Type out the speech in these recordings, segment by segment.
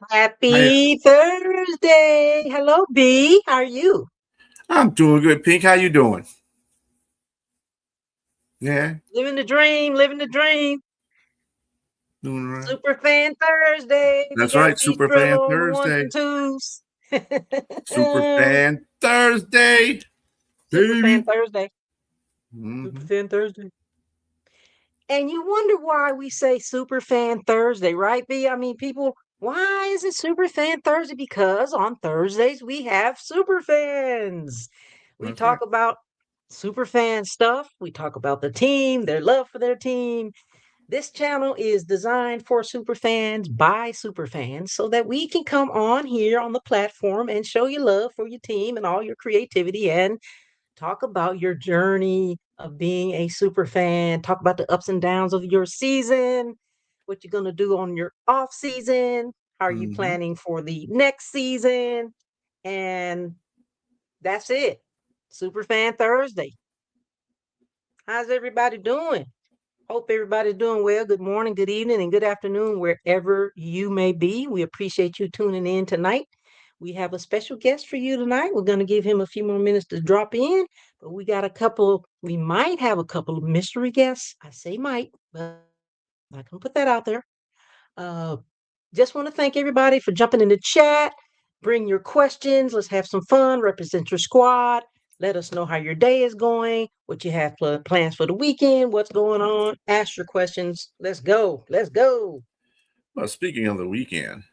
Hey, Happy Thursday. Hello, B. How are you? I'm doing good, Pink. How you doing? Yeah, Living the dream, living the dream. doing all right. Super Fan Thursday. We That's got right, B Super Fan Trilla on the ones Thursday. and twos. Super Fan Thursday, Super Fan baby. Thursday. Super Hmm. Fan Thursday. And you wonder why we say Super Fan Thursday, right, B? I mean, people, why is it Super Fan Thursday? Because on Thursdays we have super fans. We That's talk right. about super fan stuff. We talk about the team, their love for their team. This channel is designed for super fans by super fans so that we can come on here on the platform and show you love for your team and all your creativity and talk about your journey of being a super fan, talk about the ups and downs of your season, what you're going to do on your off season, how are you Hmm. planning for the next season, and that's it. Super Fan Thursday. How's everybody doing? Hope everybody's doing well. Good morning, good evening, and good afternoon, wherever you may be. We appreciate you tuning in tonight. We have a special guest for you tonight. We're going to give him a few more minutes to drop in, but we might have a couple of mystery guests. I say might, but I can put that out there. Uh, just want to thank everybody for jumping in the chat. Bring your questions. Let's have some fun. Represent your squad. Let us know how your day is going, what you have plans for the weekend, what's going on. Ask your questions. Let's go. Let's go. Well, speaking of the weekend,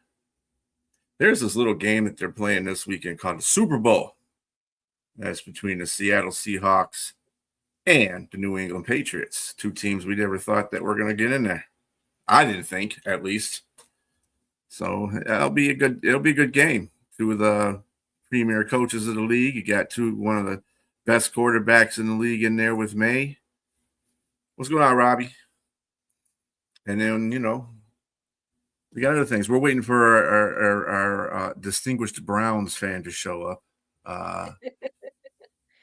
there's this little game that they're playing this weekend called the Super Bowl. That's between the Seattle Seahawks and the New England Patriots, two teams we never thought that were going to get in there. I didn't think, at least. So it'll be a good game. Two of the premier coaches of the league. You got one of the best quarterbacks in the league in there with May. What's going on, Robbie? And then we got other things. We're waiting for our distinguished Browns fan to show up. Uh,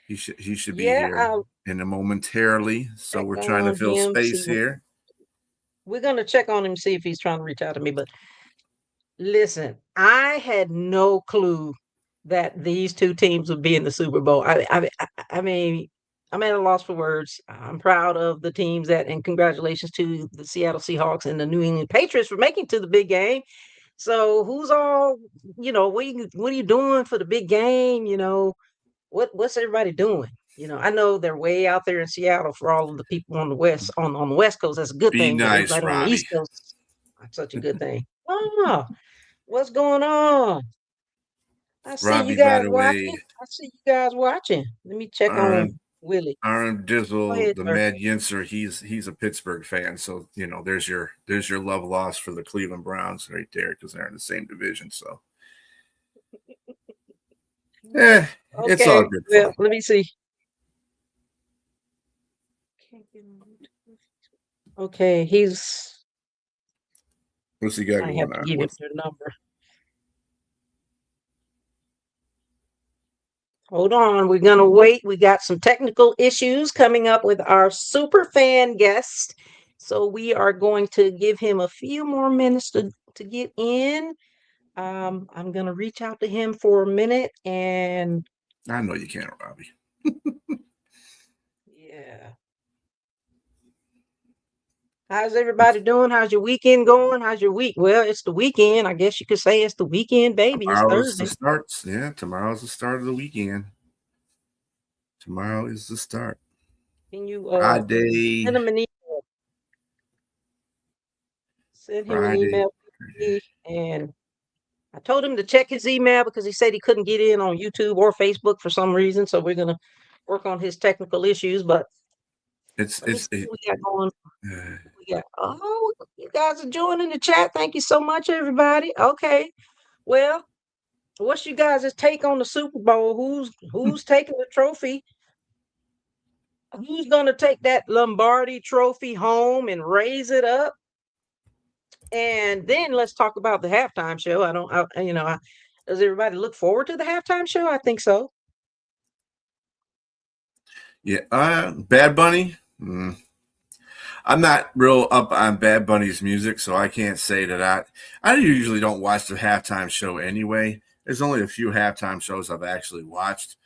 he should be Yeah, here I'll in a momentarily. So check we're trying to on fill him. space here. We're gonna check on him, see if he's trying to reach out to me. But listen, I had no clue that these two teams would be in the Super Bowl. I mean, I'm at a loss for words. I'm proud of the teams and congratulations to the Seattle Seahawks and the New England Patriots for making to the big game. So who's all, what are you doing for the big game? What's everybody doing? I know they're way out there in Seattle for all of the people on the West Coast. That's a good Be thing, but nice, everybody on the Robbie. East Coast, not such a good thing. Oh, what's going on? I see you Robbie, by guys the watching. way, I see you guys watching. Let me check on Aaron Willie. Aaron Go Dizzle, ahead, the sir. Mad Yinzer, he's a Pittsburgh fan, so there's your love lost for the Cleveland Browns right there because they're in the same division. So, it's all Okay, good well, fun. let me see. Okay, What's he got I have going to on? give him What's their number. Hold on, we're gonna wait. We got some technical issues coming up with our super fan guest. So we are going to give him a few more minutes to get in. I'm gonna reach out to him for a minute and I know you can't, Robbie. yeah. How's everybody doing? How's your weekend going? How's your week? Well, it's the weekend. I guess you could say it's the weekend, baby. It's Tomorrow is the Thursday. start. Yeah, tomorrow's the start of the weekend. Tomorrow is the start. Can you send Friday, him an email? Send him an Friday. email, please. And I told him to check his email because he said he couldn't get in on YouTube or Facebook for some reason. So we're gonna work on his technical issues. But It's let me it's see it, what we got going. uh, We got you guys are joining the chat. Thank you so much, everybody. Okay. Well, what's you guys' take on the Super Bowl? Who's taking the trophy? Who's gonna take that Lombardi trophy home and raise it up? And then let's talk about the halftime show. Does everybody look forward to the halftime show? I think so. yeah. Bad Bunny. I'm not real up on Bad Bunny's music, so I can't say that I usually don't watch the halftime show anyway. There's only a few halftime shows I've actually watched,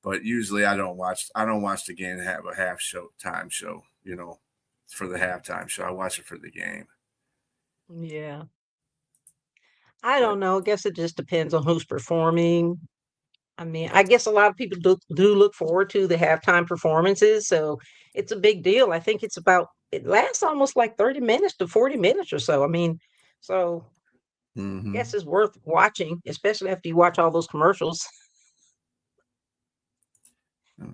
but usually I don't watch the game and have a time show, for the halftime show. I watch it for the game. Yeah. I But don't know. I guess it just depends on who's performing. I mean, I guess a lot of people do look forward to the halftime performances, so it's a big deal. I think it lasts almost like 30 minutes to 40 minutes or so. I mean, so I mm-hmm. guess it's worth watching, especially after you watch all those commercials.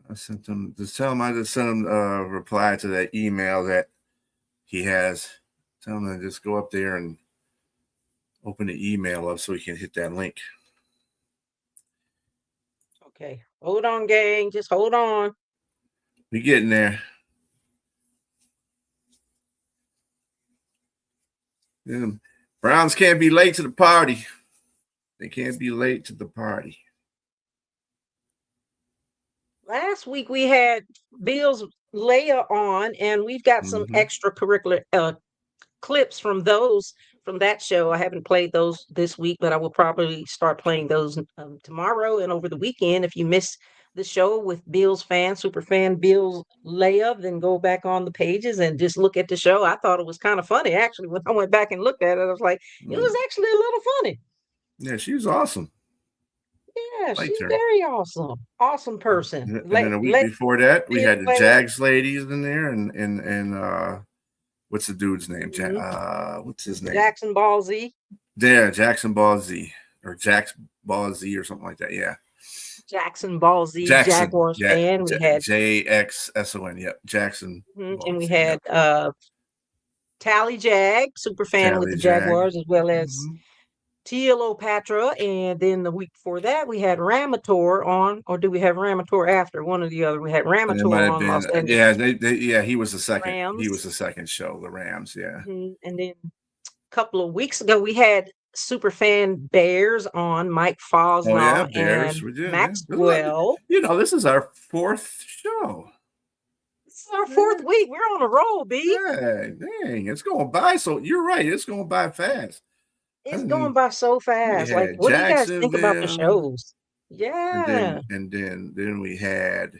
I sent him just tell him I just sent him a reply to that email that he has. Tell him to just go up there and open the email up so he can hit that link. Okay. Hold on, gang. Just hold on. We getting there. Browns can't be late to the party. They can't be late to the party. Last week we had Bill's Leia on, and we've got some extracurricular clips from that show. I haven't played those this week, but I will probably start playing those tomorrow and over the weekend. If you missed the show with Bill's super fan Bill's Leia, then go back on the pages and just look at the show. I thought it was kind of funny, actually. When I went back and looked at it, I was like, it was actually a little funny. Yeah, she was awesome. Yeah, she's very awesome. Awesome person. And then a week before that, we had the Jags ladies in there, and what's the dude's name? What's his name? Jackson Ball Z. Yeah, Jackson Ball Z or Jax Ball Z or something like that. Yeah. Jackson Ball Z, Jaguars fan. We had JXSON. Yep, Jackson. And we had Tally Jag, super fan with the Jaguars, as well as TLO Patra. And then the week before that, we had Ramator on, or do we have Ramator after? One or the other. We had Ramator on Los Angeles. Yeah, he was the second. Rams. He was the second show, the Rams. Yeah. And then a couple of weeks ago, we had Superfan Bears on, Mike Fosnaugh and Maxwell. This is our fourth show. This is our fourth week. We're on a roll, B. Yeah, dang, it's going by. So you're right. It's going by fast. It's going by so fast. Like, what do you guys think about the shows? Yeah. And then we had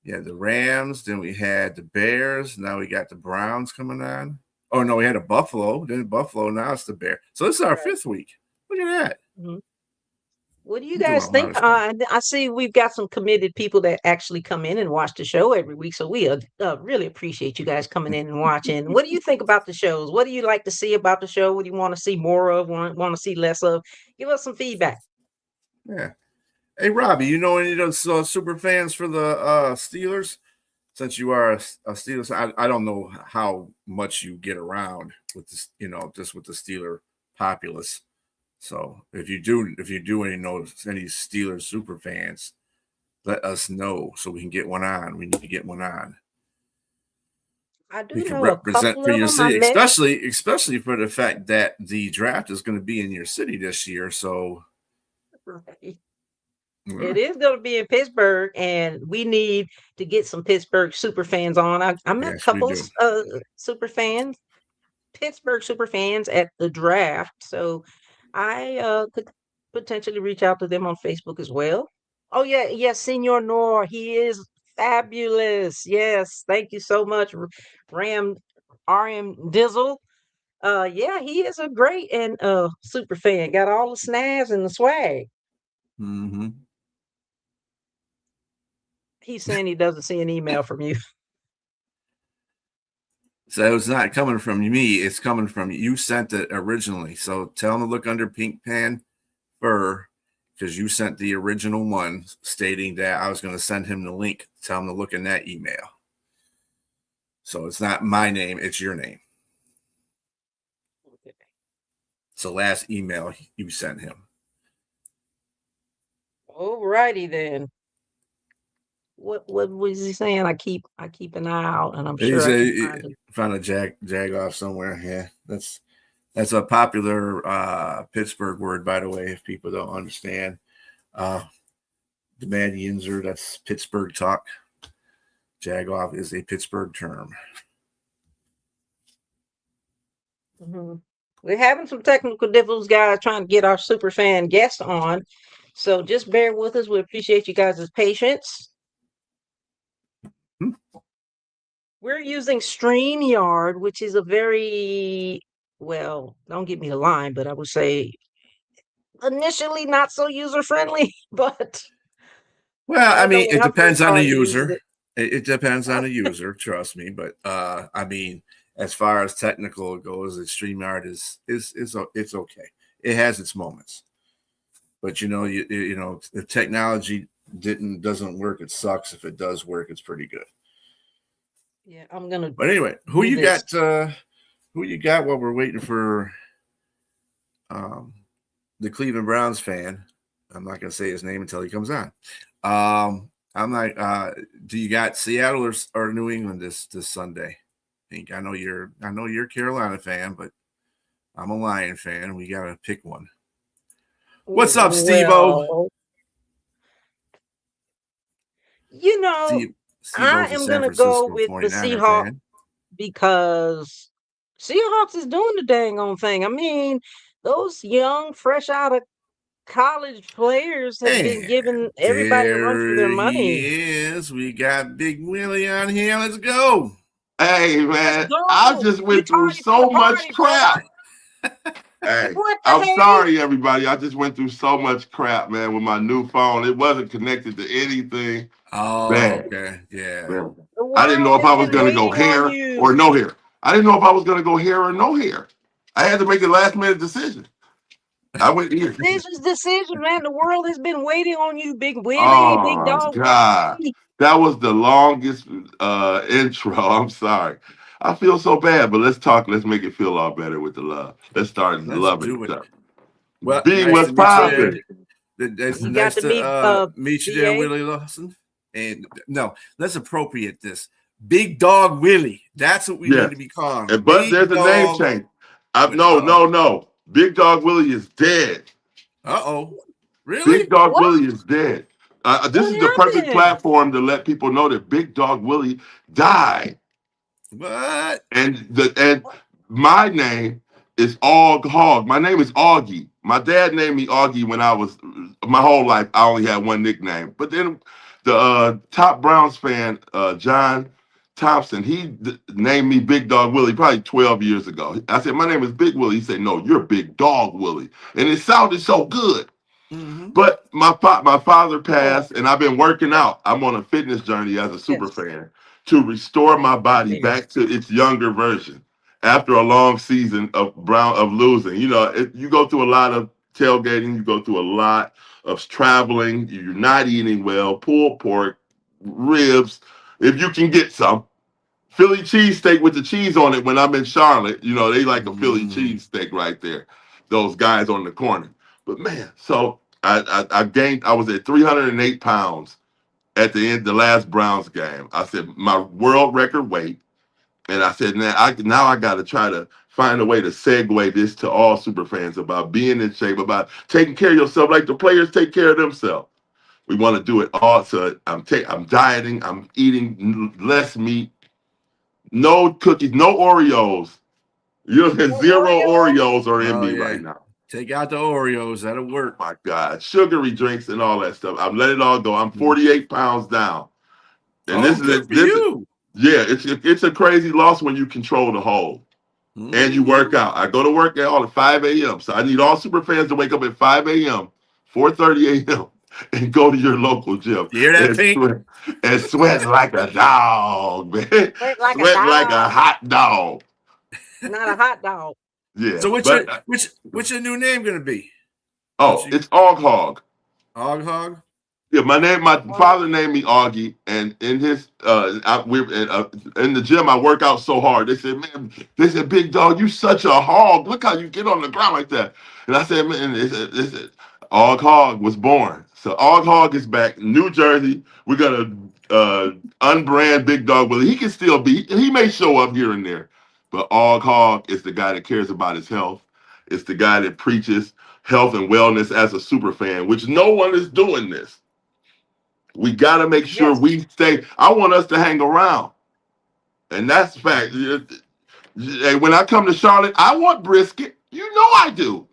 the Rams. Then we had the Bears. Now we got the Browns coming on. Oh no, we had a Buffalo. Then Buffalo. Now it's the Bear. So this is our fifth week. Look at that. Mm-hmm. What do you guys think? I see we've got some committed people that actually come in and watch the show every week. So we really appreciate you guys coming in and watching. What do you think about the shows? What do you like to see about the show? What do you want to see more of? Want to see less of? Give us some feedback. Yeah. Hey, Robbie, you know any of those super fans for the Steelers? Since you are a Steelers, I don't know how much you get around with this, just with the Steeler populace. So if you do any Steelers super fans, let us know so we can get one on. We need to get one on. I do we can know represent a for your city, especially for the fact that the draft is going to be in your city this year. So it is going to be in Pittsburgh, and we need to get some Pittsburgh super fans on. I met a couple super fans, Pittsburgh super fans at the draft. So I could potentially reach out to them on Facebook as well. Oh yeah, yes, Senor Nor, he is fabulous. Yes, thank you so much, RM Dizzle. Yeah, he is a great and super fan. Got all the snazz and the swag. Mm-hmm. He's saying he doesn't see an email from you. So it's not coming from me. It's coming from you. You sent it originally. So tell him to look under PINKFanFur because you sent the original one stating that I was going to send him the link. Tell him to look in that email. So it's not my name. It's your name. Okay. So last email you sent him. All righty then. What was he saying? I keep an eye out, and I'm sure I found a jag off somewhere. Yeah, that's a popular Pittsburgh word, by the way, if people don't understand. The Mad Yinzer, that's Pittsburgh talk. Jag off is a Pittsburgh term. We're having some technical difficulties, guys, trying to get our super fan guest on. So just bear with us. We appreciate you guys' patience. Hmm. We're using StreamYard, which is a very, well, don't get me the line, but I would say initially not so user friendly, but Well, I I know mean, when it I first depends on the started using user. it. It depends on the user, trust me. But I mean, as far as technical goes, the StreamYard is it's okay. It has its moments, but you know, if technology doesn't work, it sucks. If it does work, it's pretty good. Yeah, I'm gonna But anyway, who do you this. got? Who you got while we're waiting for um, the Cleveland Browns fan? I'm not going to say his name until he comes on. I'm like, do you got Seattle or New England this Sunday? I know you're a Carolina fan, but I'm a Lion fan. We got to pick one. What's up, Steve-O? Well, you know, I Steve-O's a am San gonna go Francisco with the 49er Seahawks fan. because Seahawks is doing the dang on thing. I mean, those young, fresh out of college players have been And giving everybody a run for their there money. he is. We got Big Willie on here. Let's go. Hey Let's man, I go. just You went through tardy for the so much party, brother. crap. Hey, What the I'm hey? sorry everybody. I just went through so much crap, man, with my new phone. It wasn't connected to anything. Oh, Man, okay. Yeah. man. The I didn't world know if has I was been gonna go waiting on hair or you. no hair. I didn't know if I was gonna go hair or no hair. I had to make a last minute decision. I went here. Decision, man. The world has been waiting on you, Big Willie, Big Oh Dog God. Willie. That was the longest intro. I'm sorry. I feel so bad, but let's talk. Let's make it feel all better with the love. Let's start Let's loving do each it. other. Well, B, nice what's to meet you there. popping? It's You got nice to meet to meet you there, BA. Willie Lawson. And no, let's appropriate this. Big Dog Willie. That's what we need to Yes. be calling him. But Big there's a name Dog. change. No, Uh-oh. no, no. Big Dog Willie is dead. Uh-oh. Really? Big Dog What? Willie is dead. This What is the perfect happened? platform to let people know that Big Dog Willie died. What? And my name is Og Hog. My name is Augie. My dad named me Augie when I was my whole life. I only had one nickname. But then the top Browns fan, John Thompson, named me Big Dog Willie probably 12 years ago. I said, my name is Big Willie. He said, no, you're Big Dog Willie. And it sounded so good. Mm-hmm. But my father Oh, passed, and I've been working out. I'm on a fitness journey as a super yes. fan to restore my body There. back to its younger version after a long season of losing. You know, you go through a lot of tailgating, you go through a lot of traveling. You're not eating well, pulled pork, ribs, if you can get some. Philly cheesesteak with the cheese on it when I'm in Charlotte. You know, they like a Philly Mm-hmm. cheesesteak right there. Those guys on the corner. But man, so I gained, I was at 308 pounds at the last Browns game. I said, my world record weight. And I said, now I got to try to find a way to segue this to all super fans about being in shape, about taking care of yourself like the players take care of themselves. We want to do it all. So I'm dieting. I'm eating less meat, no cookies, no Oreos. You know, No zero Oreo. Oreos are in Oh, me yeah. right now. Take out the Oreos. That'll Oh work. my God. Sugary drinks and all that stuff. I'm letting it all go. I'm 48 pounds down. And Oh, good for you. yeah, it's a crazy loss when you control the whole. And you Mm-hmm. work out. I go to work at 5 a.m. So I need all super fans to wake up at 5 a.m., 4:30 a.m., and go to your local gym You hear that, and Pink? sweat like a dog, man. Wait like a Sweat like a dog, hot dog. not a hot dog. Yeah. So But what's your new name gonna be? Once oh, you it's Og Hog. Hog Hog? Yeah, my Oh, father named me Augie, and in his in the gym I work out so hard. They said, Big Dog, you such a hog. Look how you get on the ground like that. And I said, man, they said Og Hog was born. So Og Hog is back, New Jersey. We're gonna unbrand Big Dog Willie. He can still be. He may show up here and there, but Og Hog is the guy that cares about his health. It's the guy that preaches health and wellness as a super fan, which no one is doing this. We got to make sure yes. we stay. I want us to hang around, and that's fact. You Hey, when I come to Charlotte, I want brisket. You know I do.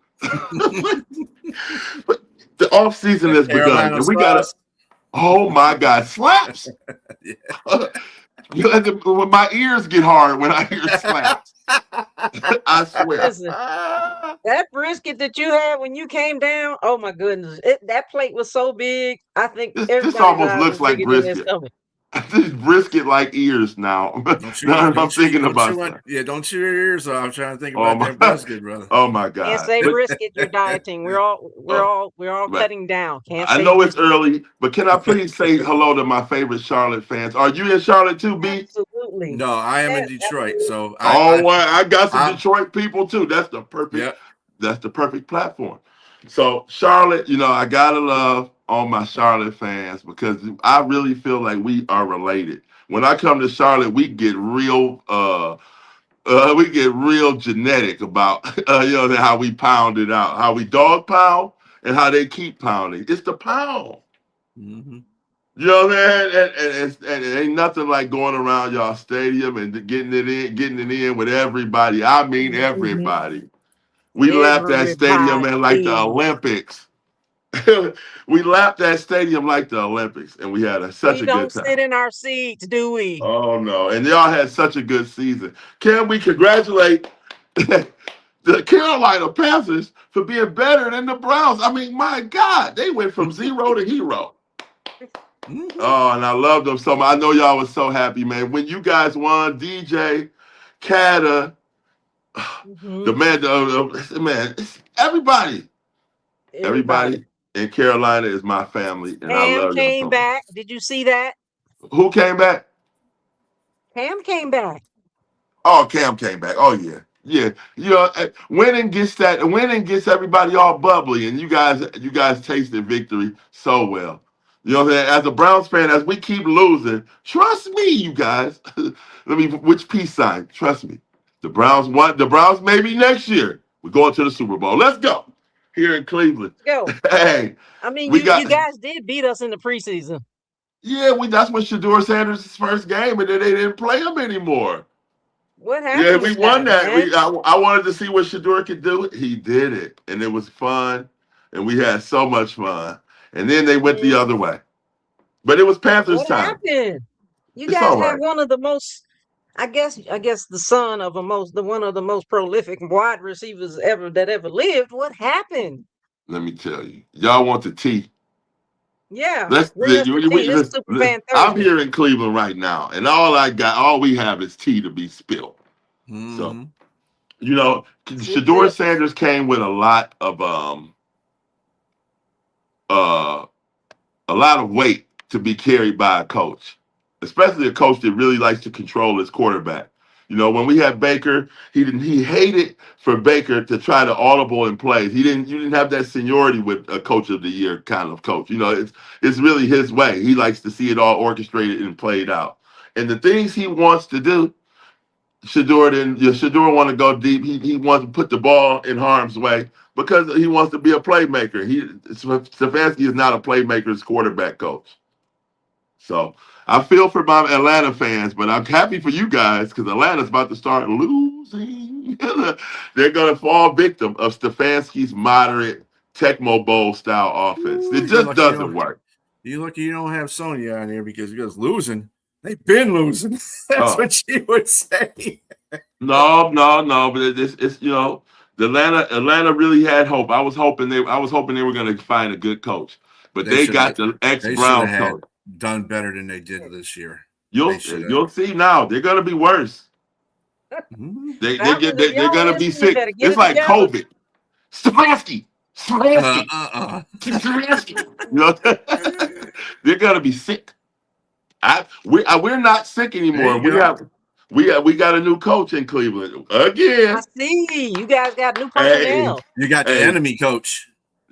But the off season has begun, Carolina and we gotta. sauce. Oh my God, slaps! Yeah. When my ears get hard when I hear slaps, I swear. Listen, that brisket that you had when you came down, oh my goodness. That plate was so big. I think This everybody's almost eyes looks was like bigger than their brisket. stomach. This brisket like ears now. Don't Now you I'm don't you thinking don't about you want stuff. don't chew your ears off. I'm trying to think Oh about my, that brisket, brother. oh my Can't God. say But, brisket, you're dieting. uh, We're all but cutting down. Can't I say know it's brisket. early, but can I please say hello to my favorite Charlotte fans? Are you in Charlotte too, B? Absolutely. No, I am in Yes, Detroit, absolutely. so Oh, well, I got some I'm Detroit people too. yeah. That's the perfect platform. So Charlotte, I gotta love all my Charlotte fans because I really feel like we are related. When I come to Charlotte, we get real genetic about how we pound it out, how we dog pound, and how they keep pounding. It's the pound. Mhm. You know what I'm saying? And it ain't nothing like going around y'all stadium and getting it in with everybody. I mean Mhm. everybody. We lapped that stadium in like the Everybody. Olympics. We lapped that stadium like the Olympics, and we had such We a good don't time. sit in our seats, do we? Oh no! And y'all had such a good season. Can we congratulate the Carolina Panthers for being better than the Browns? I mean, my God, they went from zero to hero. Mhm. Oh, and I love them so much. I know y'all was so happy, man. When you guys won, DJ, Kata, the Mhm. man, man, everybody, Everybody. everybody in Carolina is my family, and I Cam love y'all came so much. back. Did you see that? Who came back? Cam came back. Oh, Cam came back. Oh yeah, yeah. Winning gets everybody all bubbly, and you guys tasted victory so well. You know what I'm saying? As a Browns fan, as we keep losing, trust me, you guys. Which peace sign? Trust me. The Browns won. The Browns maybe next year. We're going to the Super Bowl. Let's go. Here in Cleveland. Go. Hey, I mean, we you got guys did beat us in the preseason. yeah, that's when Shador Sanders' first game, and then they didn't play him anymore. What Yeah, happened we with won that, that. man? I wanted to see what Shador could do. He did it, and it was fun, and we had so much fun. And then they went the Mm, other way, but it was Panthers what time. happened? You It's guys all have right. one of the most, I guess the son of the one of the most prolific wide receivers ever lived. What happened? Let me tell you, y'all want the tea? Yeah, Let's. bring us the tea. This is Superfan I'm Thursday. here in Cleveland right now, and all we have is tea to be spilled. So Mhm. Sip, Shador sip. Sanders came with uh a lot of weight to be carried by a coach, especially a coach that really likes to control his quarterback. When we had Baker, he hated for Baker to try to audible in plays. You didn't have that seniority with a coach of the year kind of coach. It's really his way. He likes to see it all orchestrated and played out. And the things he wants to do, Shador want to go deep. He wants to put the ball in harm's way because he wants to be a playmaker. Stefanski is not a playmaker's quarterback coach. So I feel for my Atlanta fans, but I'm happy for you guys because Atlanta's about to start losing. They're going to fall victim of Stefanski's moderate Tecmo Bowl style offense. Ooh, It just doesn't work. you're lucky you don't have Sonya on here because you guys losing. They've been losing. That's Oh, what she would say. no, no, no. But it's the Atlanta really had hope. I was hoping they were going to find a good coach, but They they should got have the ex they should have Browns had coach. done better than they did this year. They You'll should have. you'll see now. They're going to be worse. Mhm. Fellas, if They're y'all going to be listen, you sick. better get It's it like together. COVID. Stefanski. Uh, Stefanski. uh, uh. Stefanski. They're gonna be sick. We're not sick There anymore. you go. We got a new coach in Cleveland I again. see. You guys got new Hey, personnel. You got the hey, enemy coach.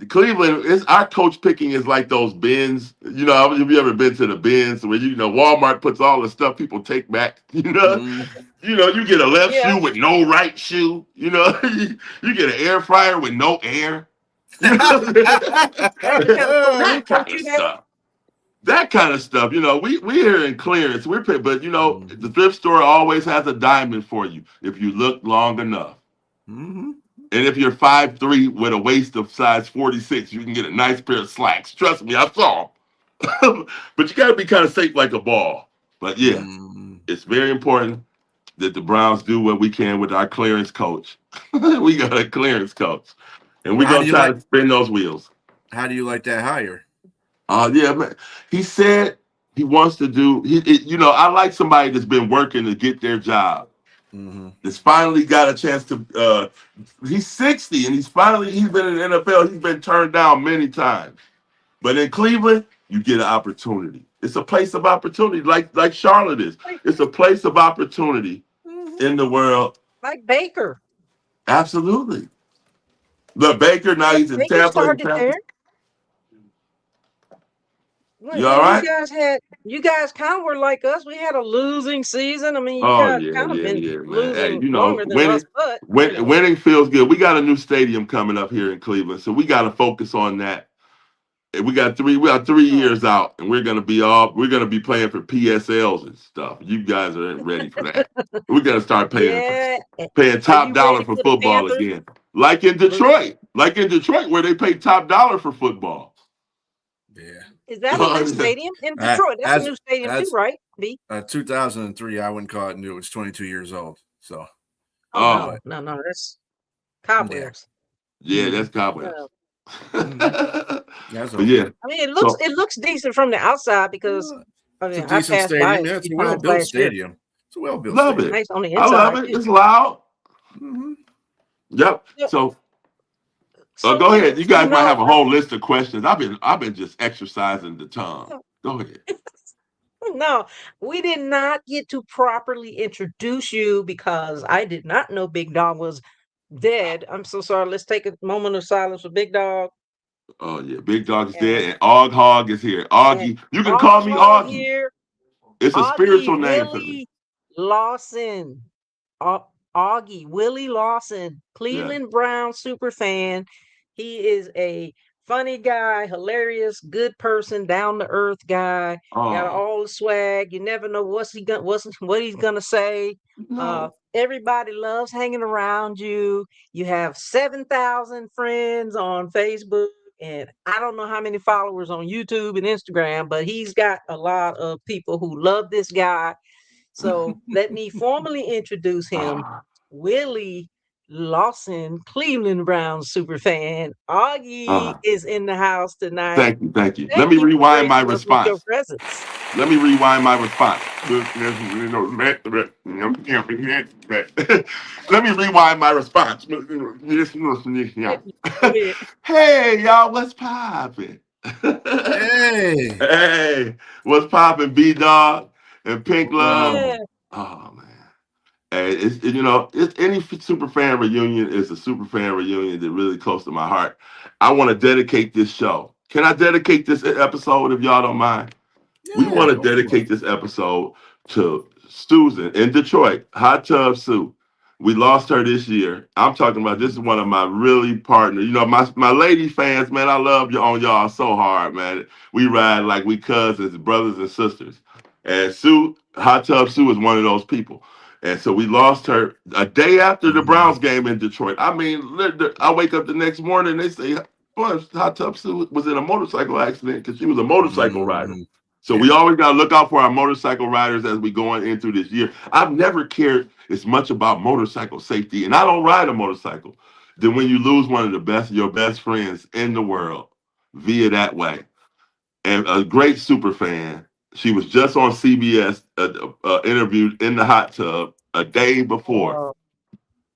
Cleveland is our coach picking is like those bins. Have you ever been to the bins where Walmart puts all the stuff people take back? Mhm. You get a left Yeah. shoe with no right shoe. You get an air fryer with no air. That's the kind of coach That kind of you have. stuff. that kind of stuff. You know, we here in clearance. But you know, the thrift store always has a diamond for you if you look long enough. Mm-hmm. And if you're 5'3" with a waist of size 46, you can get a nice pair of slacks. Trust me, I saw them. But you got to be kind of safe like a ball. But yeah, it's very important that the Browns do what we can with our clearance coach. We got a clearance coach, and we're gonna try to spin those wheels. How do you like that hire? Yeah, man. He said he wants to do. You know, I like somebody that's been working to get their job. That's finally got a chance to. He's 60 and he's been in the NFL. He's been turned down many times, but in Cleveland, you get an opportunity. It's a place of opportunity, like Charlotte is. It's a place of opportunity in the world. Like Baker. Absolutely. Look, Baker now he's in Baker Tampa. started there. You all right? You guys kind of were like us. We had a losing season. I mean, you Oh, guys kind of been losing Hey, you know, longer than us, but winning feels good. We got a new stadium coming up here in Cleveland, so we got to focus on that. And we got 3 years out, and we're gonna be playing for PSLs and stuff. You guys aren't ready for that. We're gonna start paying top dollar for football again, like in Detroit, where they pay top dollar for football. Yeah. Is that a new stadium in Detroit? That's a new stadium too, right? 2003. I wouldn't call it new. It was 22 years old. So. No, that's cobwebs. Yeah, that's cobwebs. But yeah, I mean, it looks decent from the outside because I mean, it's a decent stadium. Yeah, it's a well-built stadium. It's a well-built stadium. Love it. Nice on the inside. I love it. It's loud. Yep. So go ahead. You guys might have a whole list of questions. I've been just exercising the tongue. Go ahead. No, we did not get to properly introduce you because I did not know Big Dog was dead. I'm so sorry. Let's take a moment of silence for Big Dog. Oh yeah, Big Dog is dead, and Og Hog is here. Augie, you can call me Augie. Here. It's a spiritual name for me. Willie Lawson. Augie, Willie Lawson, Cleveland Brown super fan. He is a funny guy, hilarious, good person, down to earth guy. Got all the swag. You never know what he's gonna say. No. Everybody loves hanging around you. You have 7,000 friends on Facebook, and I don't know how many followers on YouTube and Instagram, but he's got a lot of people who love this guy. So let me formally introduce him, Willie Lawson, Cleveland Browns super fan. Augie is in the house tonight. Thank you. Let me rewind my response. Let me rewind my response. Hey, y'all, what's poppin'? Hey, what's poppin', B-Dog and Pink Love? Oh, man. Hey, it's any super fan reunion is a super fan reunion that really close to my heart. I want to dedicate this show. Can I dedicate this episode if y'all don't mind? We want to dedicate this episode to Susan in Detroit, Hot Tub Sue. We lost her this year. I'm talking about this is one of my really partners. You know, my lady fans, man, I love you on y'all so hard, man. We ride like we cousins, brothers and sisters. And Sue, Hot Tub Sue is one of those people. And so we lost her a day after the Browns game in Detroit. I mean, I wake up the next morning and they say, well, Hot Tub Sue was in a motorcycle accident because she was a motorcycle rider. So we always got to look out for our motorcycle riders as we going into this year. I've never cared as much about motorcycle safety, and I don't ride a motorcycle, than when you lose one of your best friends in the world via that way. And a great super fan. She was just on CBS, interviewed in the hot tub a day before.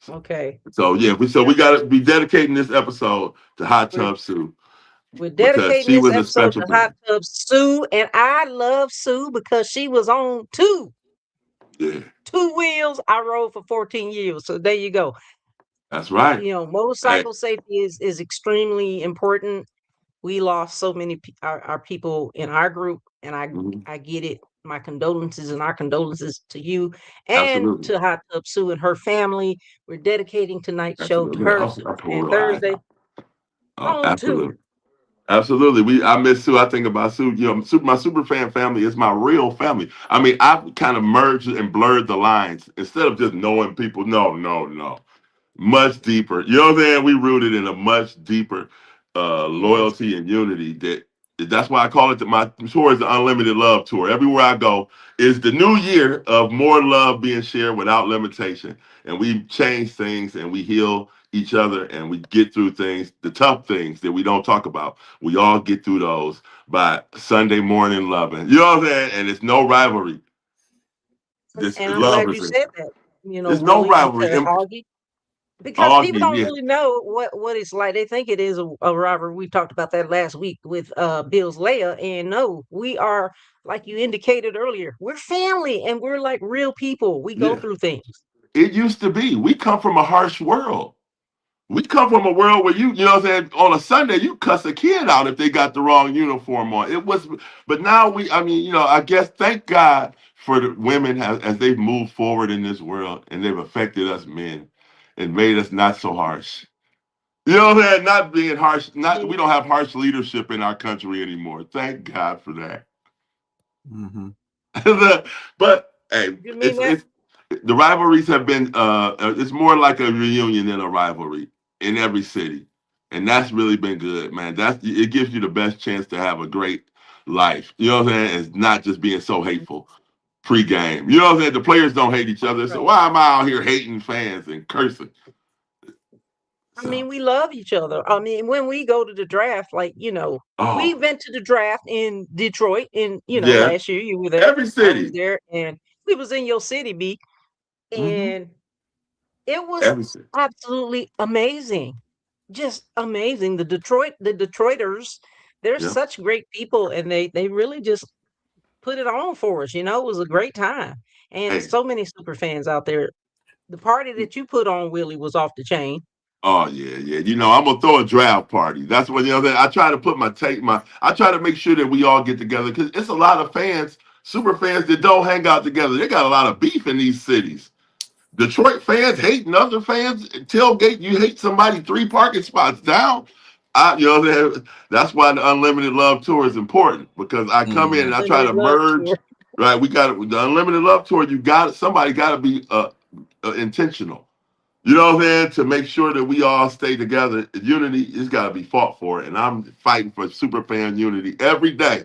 Okay. So we got to be dedicating this episode to Hot Tub Sue. We're dedicating this episode to Hot Tub Sue, and I love Sue because she was on two wheels. I rode for 14 years, so there you go. That's right. You know, motorcycle safety is extremely important. We lost so many our people in our group, and I get it. My condolences and our condolences to you and to Hot Tub Sue and her family. We're dedicating tonight's show to her and Thursday. Absolutely. Absolutely. I miss Sue. I think about Sue. My super fan family is my real family. I mean, I've kind of merged and blurred the lines instead of just knowing people. No, no, no. Much deeper. You know what I'm saying? We rooted in a much deeper Yes. loyalty and unity. That's why I call it my tour is the unlimited love tour. Everywhere I go is the new year of more love being shared without limitation. And we change things and we heal each other and we get through things, the tough things that we don't talk about. We all get through those by Sunday morning loving. You know what I'm saying? And it's no rivalry. This And I'm love glad you is it. said that, There's no Willie, rivalry. because Augie, because people Argue, don't yeah. really know what it's like. They think it is a rivalry. We talked about that last week with Bill's Leia, and no, we are, like you indicated earlier, we're family and we're like real people. We go Yeah. through things. It used to be. We come from a harsh world. We come from a world where you know what I'm saying, on a Sunday, you cuss a kid out if they got the wrong uniform on. It was, but now I mean, I guess thank God for the women as they've moved forward in this world and they've affected us men and made us not so harsh. You know what I'm saying? Not being harsh, we don't have harsh leadership in our country anymore. Thank God for that. Mm-hmm. But hey, You mean that? it's the rivalries have been it's more like a reunion than a rivalry in every city, and that's really been good, man. It gives you the best chance to have a great life. You know what I'm saying? It's not just being so hateful pre-game. You know what I'm saying? The players don't hate each other, so Right. why am I out here hating fans and cursing? I So, mean, we love each other. I mean, when we go to the draft, like, we oh went to the draft in Detroit in, yeah, last year. You were there. every I was city, there, and we was in your city, B, hmm and it was every city, absolutely amazing. Just amazing. The Detroiters, they're yeah. such great people, and they really just put it on for us. It was a great time. And Hey, so many super fans out there. The party that you put on, Willie, was off the chain. oh yeah, yeah. I'm gonna throw a draft party. That's what I try to put I try to make sure that we all get together because it's a lot of fans, super fans that don't hang out together. They got a lot of beef in these cities. Detroit fans hating other fans. Tailgate, you hate somebody 3 parking spots down. What I'm saying? That's why the unlimited love tour is important because I come in Mm-hmm. and I try Unlimited to love merge. tour. Right, we got the unlimited love tour. Somebody got to be intentional. You know what I'm saying? To make sure that we all stay together, unity has got to be fought for. And I'm fighting for super fan unity every day.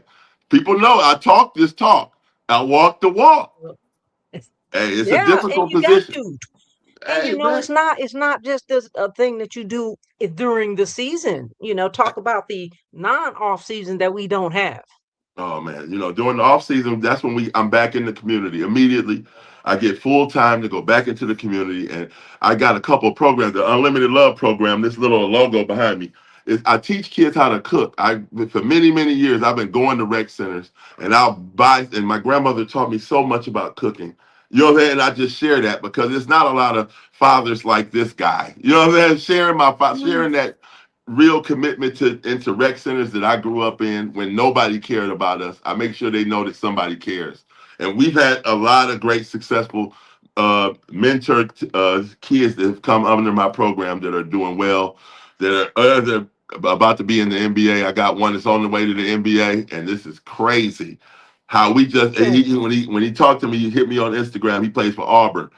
People know I talk this talk, I walk the walk. Hey, it's a Yeah, and difficult you got position. to. And Hey, man. it's not just a thing that you do during the season. Talk about the non-off season that we don't have. Oh man, during the off season, that's when I'm back in the community. Immediately, I get full time to go back into the community, and I got a couple of programs. The Unlimited Love program, this little logo behind me, is I teach kids how to cook. For many many years I've been going to rec centers, and I'll buy. And my grandmother taught me so much about cooking. You know what I'm saying? And I just share that because it's not a lot of fathers like this guy. You know what I'm saying? Mm. Sharing that real commitment to into rec centers that I grew up in when nobody cared about us. I make sure they know that somebody cares. And we've had a lot of great successful mentor kids that have come under my program that are doing well, that are about to be in the NBA. I got one that's on the way to the NBA, and this is crazy. How we just Mm. when he talked to me, he hit me on Instagram. He plays for Auburn.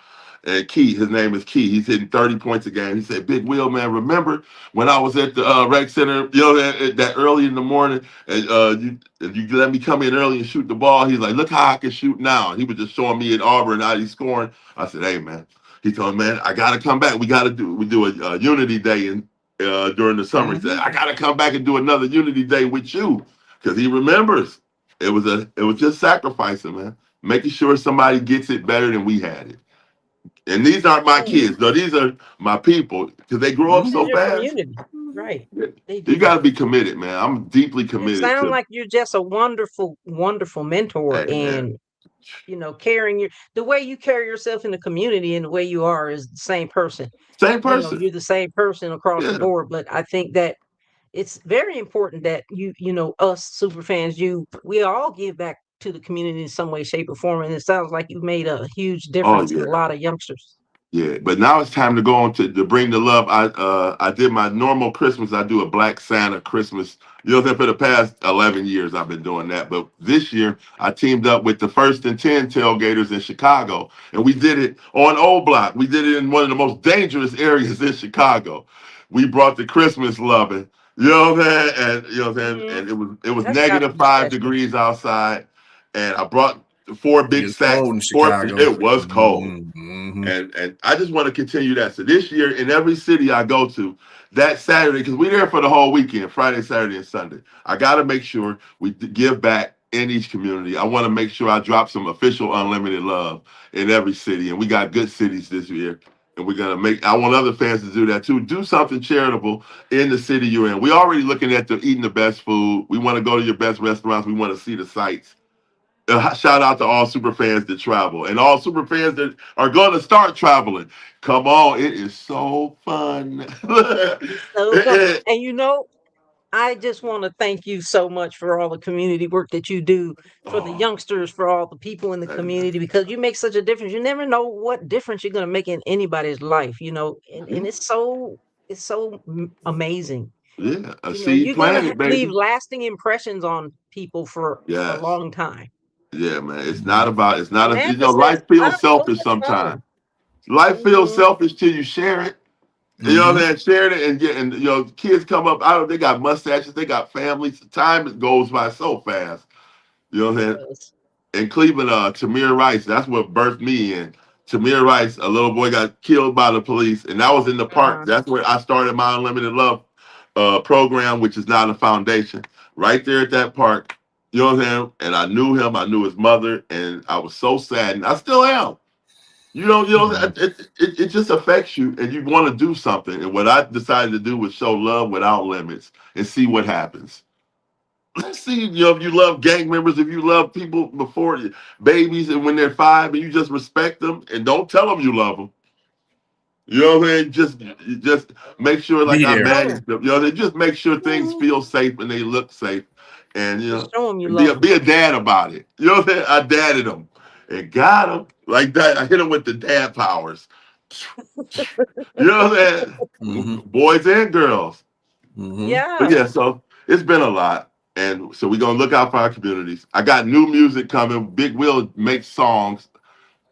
And Key, his name is Key. He's hitting 30 points a game. He said, Big Will, man, remember when I was at the rec center, that early in the morning, and you let me come in early and shoot the ball. He's like, look how I can shoot now. And he was just showing me at Auburn how he's scoring. I said, hey, man. He told me, man, I got to come back. We do a Unity Day during the summer. He said, Mm-hmm. I got to come back and do another Unity Day with you because he remembers. It was just sacrificing, man, making sure somebody gets it better than we had it. And these aren't my And kids, though. These are my people because they grow up this is so Mm-hmm. your fast. community, right? They You do. got to be committed, man. I'm deeply You committed sound to. like you're just a wonderful, wonderful mentor, Hey, man. and carrying the way you carry yourself in the community and the way you are is the same person. Same person. You're the same person across the Yeah. board, but I think that it's very important that us super fans, we all give back to the community in some way, shape, or form. And it sounds like you've made a huge Oh difference to yeah. a lot of youngsters. Yeah, but now it's time to go on to bring the love. I did my normal Christmas. I do a Black Santa Christmas. You know what I'm saying? For the past 11 years, I've been doing that. But this year, I teamed up with the First and 10 tailgaters in Chicago, and we did it on Old Block. We did it in one of the most dangerous areas in Chicago. We brought the Christmas loving. You know what I'm saying? And you know what I'm saying? And it was That's gotta negative be 5 special. degrees outside, and I brought 4 big It's sacks. cold in Chicago. It was cold. Mm-hmm. And I just want to continue that. So this year, in every city I go to, that Saturday, because we're there for the whole weekend, Friday, Saturday, and Sunday. I got to make sure we give back in each community. I want to make sure I drop some official unlimited love in every city, and we got good cities this year. And we're gonna make. I want other fans to do that too. Do something charitable in the city you're in. We're already looking at eating the best food. We want to go to your best restaurants. We want to see the sights. Shout out to all super fans that travel and all super fans that are going to start traveling. Come on, it is so fun. So fun. And you know, I just want to thank you so much for all the community work that you do for the Oh, youngsters, for all the people in the man. community, because you make such a difference. You never know what difference you're going to make in anybody's life, you know, and it's so amazing. Yeah, a You know, seed you're going to planted, leave baby. lasting impressions on people for a Yes. long time. Yeah, man. It's not a, Samantha says, life feels "I'm so selfish much fun." sometimes. Life feels Hmm. selfish till you share it. You know what I'm saying? Sharing it and get, and you know, kids come up, they got mustaches, they got families. Time goes by so fast. You know what I'm saying? Yes. In Cleveland, Tamir Rice, that's what birthed me. And Tamir Rice, a little boy got killed by the police, and that was in the park. Uh, That's where I started my Unlimited Love program, which is now the foundation, right there at that park. You know what I'm saying? And I knew him, I knew his mother, and I was so sad, and I still am. It just affects you, and you want to do something. And what I decided to do was show love without limits and see what happens. Let's see, if you love gang members, if you love people before you, babies, and when they're 5, and you just respect them and don't tell them you love them. You know what I mean? Just make sure, like Be I there. show manage them. them. They just make sure things Hmm. feel safe and they look safe, and Just show them you and love them. be a dad about it. You know what I'm saying? I dadded them and got them like that. I hit them with the dad powers. You know what I'm saying? Boys and girls. But Yeah. yeah, so it's been a lot. And so we're gonna look out for our communities. I got new music coming. Big Will makes songs.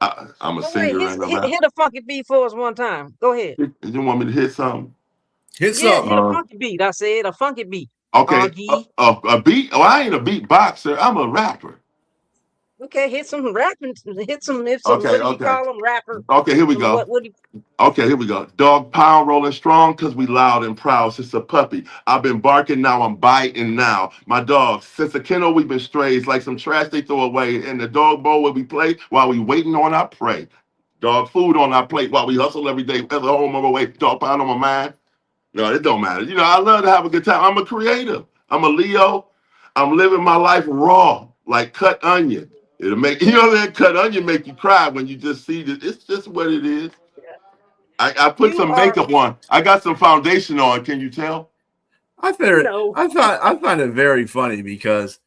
I'm a Go ahead, singer and I'm out. hit a funky beat for us one time. Go ahead. You want me to hit something? Hit Yeah, hit something. a Uh, funky beat. I said a funky beat. okay, Augie. a beat. Oh, I ain't a beat boxer. I'm a rapper. Okay, hit some rapping. Hit some. If some. Okay, What do you okay, call them? Rapper. okay. Here we Some. go. What? What do you? Okay, here we go. Dog pound rolling strong because we loud and proud. Since a puppy, I've been barking, now I'm biting now. My dog, since a kennel, we've been strays like some trash they throw away. In the dog bowl where we play while we waiting on our prey. Dog food on our plate while we hustle every day. Ever home on my way, dog pound on my mind. No, it don't matter. I love to have a good time. I'm a creative. I'm a Leo. I'm living my life raw, like cut onion. It'll make that cut onion make you cry when you just see that it's just what it is. I put You some are makeup on. I got some foundation on. Can you tell? no. I find it very funny because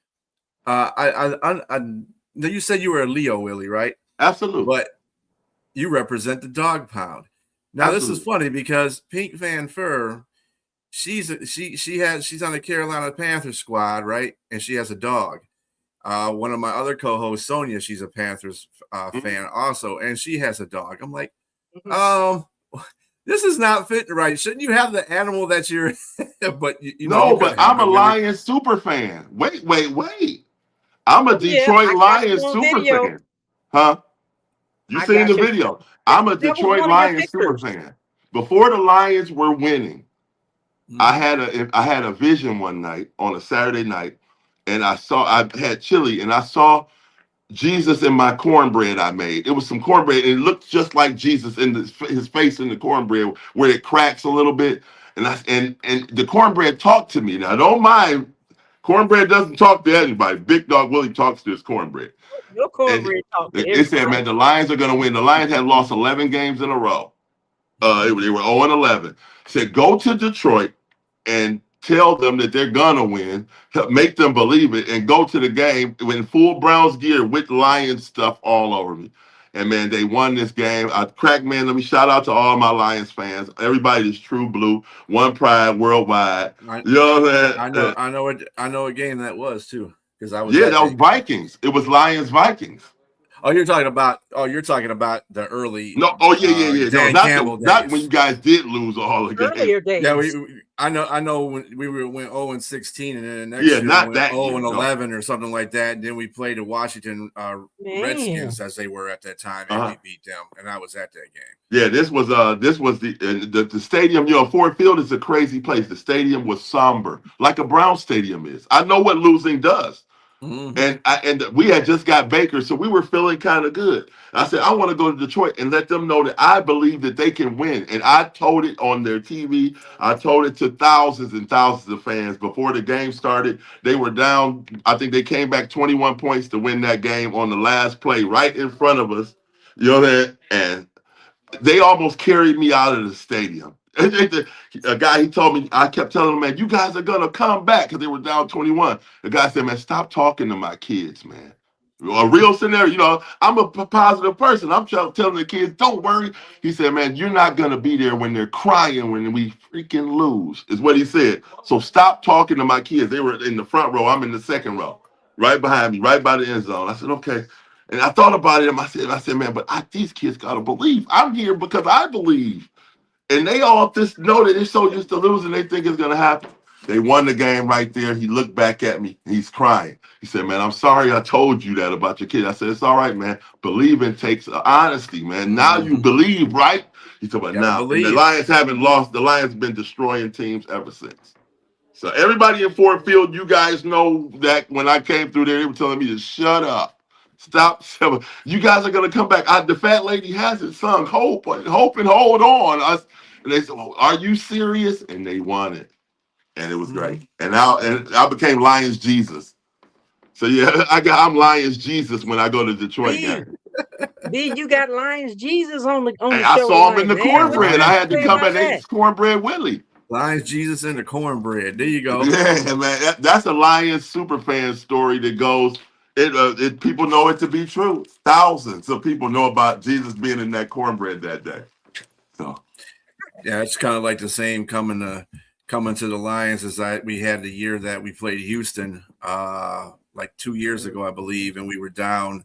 you said you were a Leo, Willie, right? Absolutely. But you represent the dog pound. Now this is Absolutely. funny because PINKFanFur, she's on the Carolina Panthers squad, right? And she has a dog. One of my other co-hosts, Sonia, she's a Panthers fan also, and she has a dog. I'm like, this is not fitting right. Shouldn't you have the animal that you're? But you No, but couldn't I'm help a it, Willie. Lions super fan. Wait. I'm a Oh yeah, Detroit I got you Lions on super video. fan. Huh? You I seen the got you. video? I'm a That was Detroit one of your Lions super pictures. fan. Before the Lions were winning, I Mhm. had a vision one night on a Saturday night, and I had chili, and I saw Jesus in my cornbread I made. It was some cornbread, and it looked just like Jesus in his face in the cornbread, where it cracks a little bit. And the cornbread talked to me. Now, don't mind, cornbread doesn't talk to anybody. Big Dog Willie talks to his cornbread. Your And cornbread talk to it said, everybody. man, the Lions are going to win. The Lions had lost 11 games in a row. They were 0-11. Said, go to Detroit and tell them that they're gonna win, make them believe it, and go to the game in full Browns gear with Lions stuff all over me. And man, they won this game. Crack, man, let me shout out to all my Lions fans. Everybody is true blue, one pride worldwide. You know what I'm saying? I know a game that was too, because I was that was Vikings. It was Lions Vikings. You're talking about the early. No, yeah. Dan Campbell not when you guys did lose all the games. Earlier days. Yeah, I know when we went 0-16, and then the next year not we that went year, 0-11 or something like that. And then we played the Washington Redskins as they were at that time, and we beat them. And I was at that game. Yeah, this was the stadium. You know, Ford Field is a crazy place. The stadium was somber, like a Brown stadium is. I know what losing does. Mm-hmm. And we had just got Baker, so we were feeling kind of good. I said, I want to go to Detroit and let them know that I believe that they can win. And I told it on their TV. I told it to thousands and thousands of fans before the game started. They were down. I think they came back 21 points to win that game on the last play right in front of us. You know that? And they almost carried me out of the stadium. A guy, he told me, I kept telling him, man, you guys are going to come back because they were down 21. The guy said, man, stop talking to my kids, man. A real scenario, you know, I'm a positive person. I'm telling the kids, don't worry. He said, man, you're not going to be there when they're crying when we freaking lose, is what he said. So stop talking to my kids. They were in the front row. I'm in the second row, right behind me, right by the end zone. I said, okay. And I thought about it, and I said, man, but these kids got to believe. I'm here because I believe. And they all just know that they're so used to losing, they think it's going to happen. They won the game right there. He looked back at me. He's crying. He said, man, I'm sorry I told you that about your kid. I said, it's all right, man. Believing takes honesty, man. Now you believe, right? He said, but now the Lions haven't lost. The Lions have been destroying teams ever since. So everybody in Ford Field, you guys know that when I came through there, they were telling me to shut up. Stop. You guys are going to come back. The fat lady hasn't sung hope and hold on. And they said, well, are you serious? And they won it. And it was great. And I became Lions Jesus. So yeah, I'm Lions Jesus when I go to Detroit. Then you got Lions Jesus on the show. I saw him in the cornbread. I had to come and eat cornbread Willie. Lions Jesus and the cornbread. There you go. Yeah, man. That's a Lions SuperFan story that goes. People know it to be true. Thousands of people know about Jesus being in that cornbread that day. So, yeah, it's kind of like the same coming to the Lions as we had the year that we played Houston, like 2 years ago, I believe, and we were down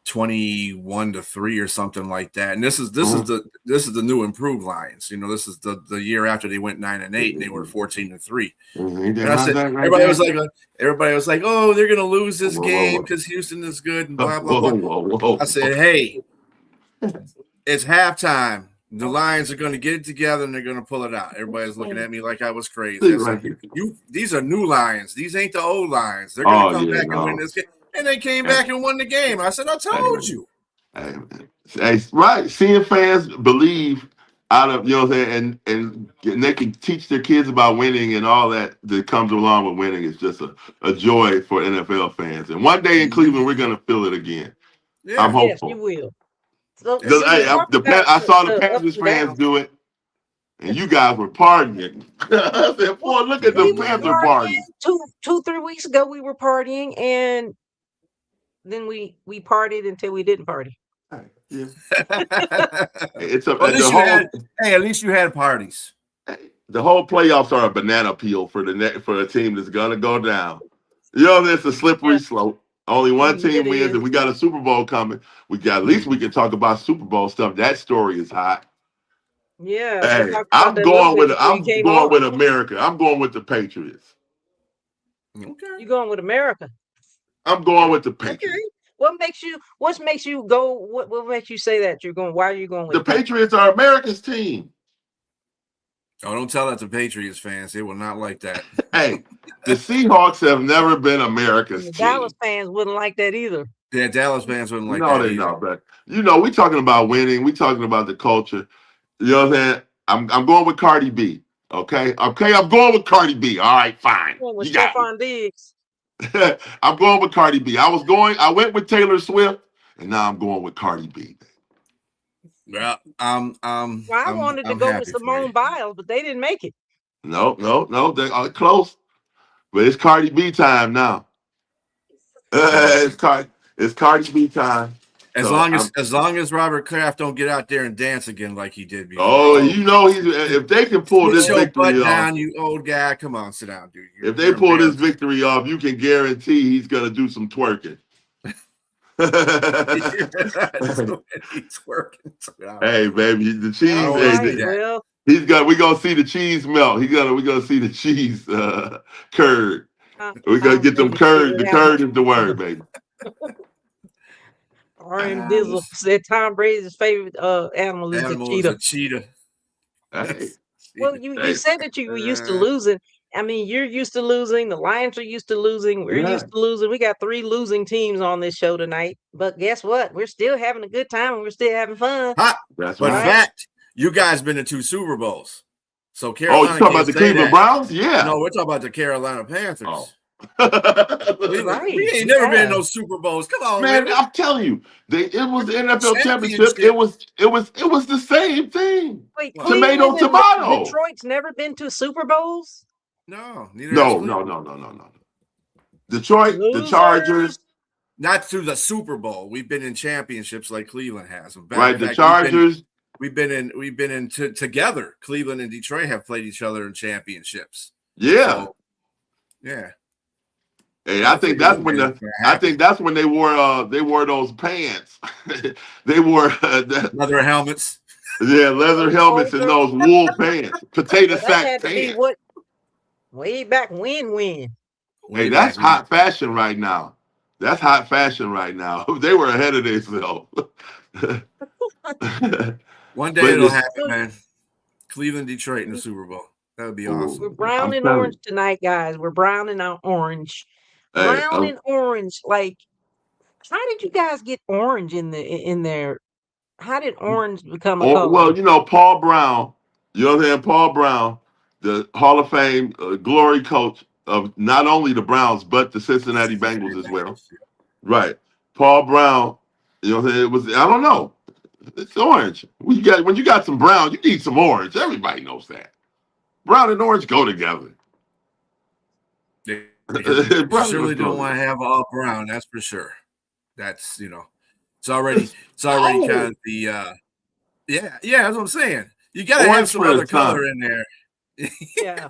21-3 or something like that. And this is the new improved Lions. You know, this is the year after they went 9-8 and they were 14-3. And I said, everybody was like, oh, they're gonna lose this game because Houston is good and blah blah blah. I said, hey, it's halftime. The Lions are going to get it together and they're going to pull it out. Everybody's looking at me like I was crazy. I said, these are new Lions. These ain't the old Lions. They're going to come back and win this game. And they came back and won the game. I said, I told you. Right. Seeing fans believe out of, you know what I'm saying, and they can teach their kids about winning and all that comes along with winning is just a joy for NFL fans. And one day in Cleveland, we're going to feel it again. Yeah. I'm hopeful. Yes, you will. So, I saw the Panthers fans do it, and you guys were partying. I said, boy, look at the Panther party. 2-3 weeks ago, we were partying, and then we partied until we didn't party. Yeah. At least you had parties. The whole playoffs are a banana peel for a team that's gonna go down. You know, it's a slippery slope. Only one team wins, and we got a Super Bowl coming. At least we can talk about Super Bowl stuff. That story is hot. Yeah. Hey, I'm going with America. I'm going with the Patriots. Okay. You going with America? I'm going with the Patriots. Okay. What makes you go? What makes you say that you're going? Why are you going with the Patriots? Are America's team. Oh, don't tell that to Patriots fans. They will not like that. Hey, the Seahawks have never been America's team. Dallas fans wouldn't like that either. Yeah, Dallas fans wouldn't like that either. No, they don't. But we're talking about winning. We're talking about the culture. You know what I'm saying? I'm going with Cardi B. Okay, I'm going with Cardi B. All right, fine. With Stephon Diggs. I'm going with Cardi B. I went with Taylor Swift, and now I'm going with Cardi B. Well, I wanted to go with Simone Biles, but they didn't make it. No, they are close, but it's Cardi B time now. It's Cardi B time. As long as Robert Kraft don't get out there and dance again like he did before. Oh, you know if they can pull this victory off, down, you old guy. Come on, sit down, dude. If they pull this victory off, you can guarantee he's gonna do some twerking. He's twerking. Hey, baby, the cheese. Well, we're gonna see the cheese melt. We're gonna see the cheese curd. We're gonna get them curd. The curd is the word, baby. R.M. Dizzle said Tom Brady's favorite animal is a cheetah. Hey. Well, you said that you were used to losing. I mean, you're used to losing. The Lions are used to losing. We're used to losing. We got 3 losing teams on this show tonight. But guess what? We're still having a good time and we're still having fun. That's right. In fact, you guys been to 2 Super Bowls. So Carolina. Oh, you talking about the Cleveland Browns? Yeah. No, we're talking about the Carolina Panthers. Oh. We ain't never been in those Super Bowls. Come on, man! I'm telling you, it was the NFL championship. It was the same thing. Wait, tomato. Detroit's never been to Super Bowls. No. Detroit, the Chargers. Not to the Super Bowl. We've been in championships like Cleveland has. Right, the Chargers. We've been in together. Cleveland and Detroit have played each other in championships. Yeah. So, yeah. Hey, I think that's when they wore those pants. They wore leather helmets. Yeah, leather helmets and those wool pants. Potato sack pants. Way back when. Hey, that's hot fashion right now. That's hot fashion right now. They were ahead of themselves. One day it'll happen, man. Cleveland, Detroit in the Super Bowl. That would be awesome. We're brown and orange tonight, guys. We're brown and orange. Brown and orange. Like, how did you guys get orange in there? How did orange become a color? Well, Paul Brown. You know what I'm saying? Paul Brown, the Hall of Fame glory coach of not only the Browns but the Cincinnati Bengals as well. Right. Paul Brown. You know what I'm saying? It was. I don't know. It's orange. When you got some brown, you need some orange. Everybody knows that. Brown and orange go together. You surely don't want to have all brown, that's for sure. That's it's already kind of the that's what I'm saying. You gotta have some other color in there. Yeah.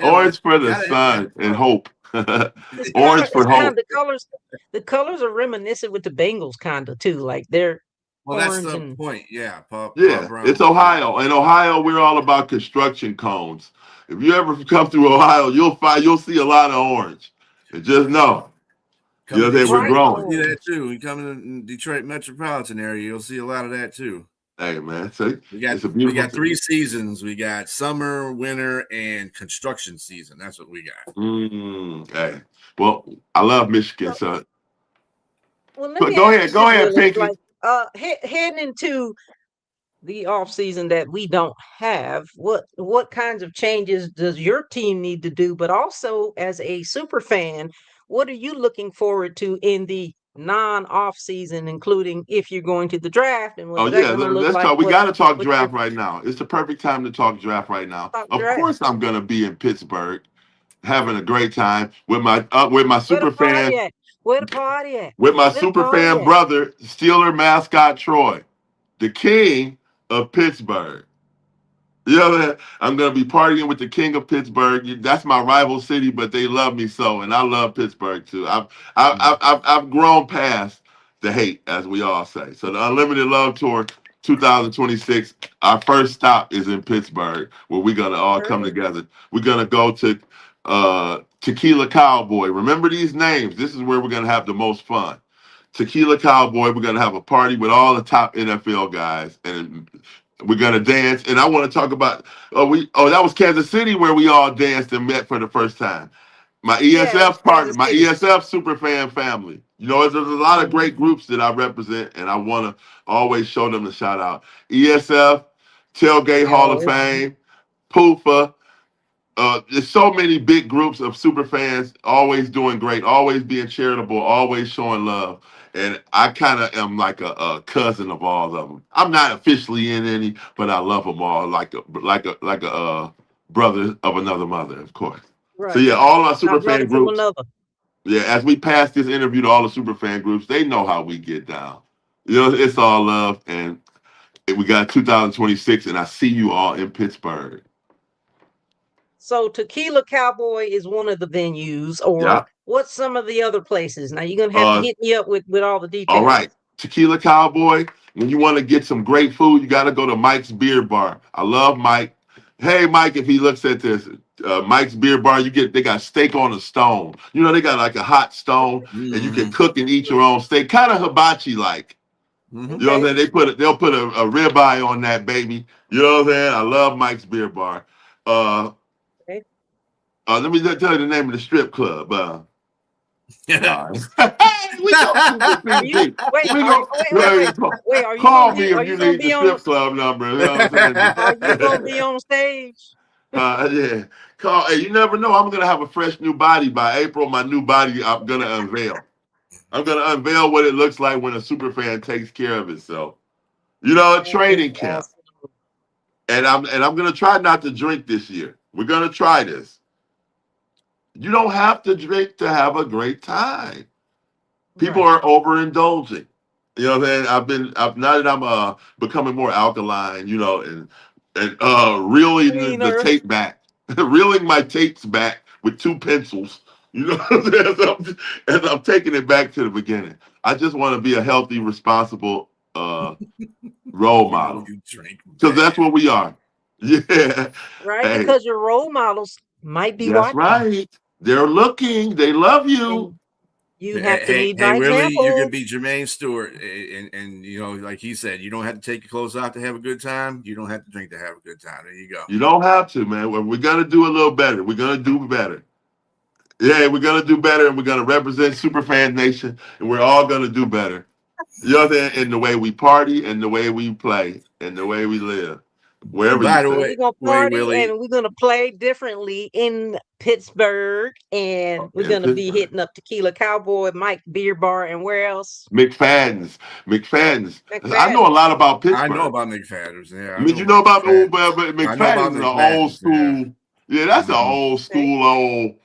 Orange for the sun and hope. Orange for hope. The colors are reminiscent with the Bengals kind of too. Like they're that's the point. Yeah. Paul Brown. It's Ohio. In Ohio, we're all about construction cones. If you ever come through Ohio, you'll see a lot of orange. And just know. We're growing. See that too. You come in the Detroit metropolitan area, you'll see a lot of that too. Hey man, so we got 3 seasons. We got summer, winter, and construction season. That's what we got. Hey, well, I love Michigan, son. Well, go ahead, Pinky. Heading into the off season that we don't have, what kinds of changes does your team need to do? But also, as a super fan, what are you looking forward to in the non-off season, including if you're going to the draft? And let's talk. We got to talk draft right now. It's the perfect time to talk draft right now. Of course, I'm going to be in Pittsburgh, having a great time with my super fan. Where the party at? With my super fan brother, Steeler mascot Troy, the king of Pittsburgh. I'm gonna be partying with the king of Pittsburgh. That's my rival city, but they love me so, and I love Pittsburgh too. I've grown past the hate, as we all say. So the Unlimited Love Tour 2026, our first stop is in Pittsburgh, where we're gonna all come together. We're gonna go to Tequila Cowboy. Remember these names. This is where we're gonna have the most fun. Tequila Cowboy. We're gonna have a party with all the top NFL guys, and we're gonna dance. And I want to talk about that was Kansas City where we all danced and met for the first time. My ESF partner, my ESF SuperFan family. There's a lot of great groups that I represent, and I want to always show them the shout out. ESF, Tailgate Hall of Fame, PUFA. There's so many big groups of super fans, always doing great, always being charitable, always showing love. And I kind of am like a cousin of all of them. I'm not officially in any, but I love them all like a brother of another mother, of course. Right. So all our super fan groups. Yeah, as we pass this interview to all the super fan groups, they know how we get down. You know, it's all love, and we got 2026, and I see you all in Pittsburgh. So Tequila Cowboy is one of the venues, or Yeah. what's some of the other places? Now you're gonna have to hit me up with all the details. All right. Tequila Cowboy. When you want to get some great food, you got to go to Mike's Beer Bar. I love Mike. Hey, Mike, if he looks at this, Mike's Beer Bar, they got steak on a stone. You know, they got like a hot stone, and you can cook and eat your own steak, kind of hibachi like. You know what I'm saying? They'll put a ribeye on that baby. You know what I'm saying? I love Mike's Beer Bar. Let me tell you the name of the strip club. Wait, Call me if you need the strip club number. You know what I'm saying? Are you gonna be on stage? Yeah. Hey, you never know. I'm gonna have a fresh new body by April. My new body, I'm gonna unveil. I'm gonna unveil what it looks like when a super fan takes care of itself. You know, a training camp. And I'm gonna try not to drink this year. We're gonna try this. You don't have to drink to have a great time. People are overindulging. You know what I'm saying? Now that I'm becoming more alkaline, you know, and reeling the tape back, reeling my tapes back with 2 pencils. You know what I'm saying? As I'm taking it back to the beginning. I just want to be a healthy, responsible role model. Because that's what we are. Yeah. Right, hey, because your role models might be watching. That's right. They're looking. They love you. And you have to lead by Willie, example. you're gonna be Jermaine Stewart, and you know, like he said, you don't have to take your clothes off to have a good time. You don't have to drink to have a good time. There you go. You don't have to, man. We're gonna do a little better. We're gonna do better. Yeah, we're gonna do better, and we're gonna represent SuperFan Nation, and we're all gonna do better. You know what I'm saying? In the way we party, and the way we play, and the way we live. Wherever By you the way, we're gonna party Willie, and we're gonna play differently in Pittsburgh, and we're gonna be hitting up Tequila Cowboy, Mike Beer Bar, and where else? McFadden's. I know a lot about Pittsburgh. I know about McFadden's. Yeah, I mean, you know about McFadden's is an old school. Yeah, that's an old school,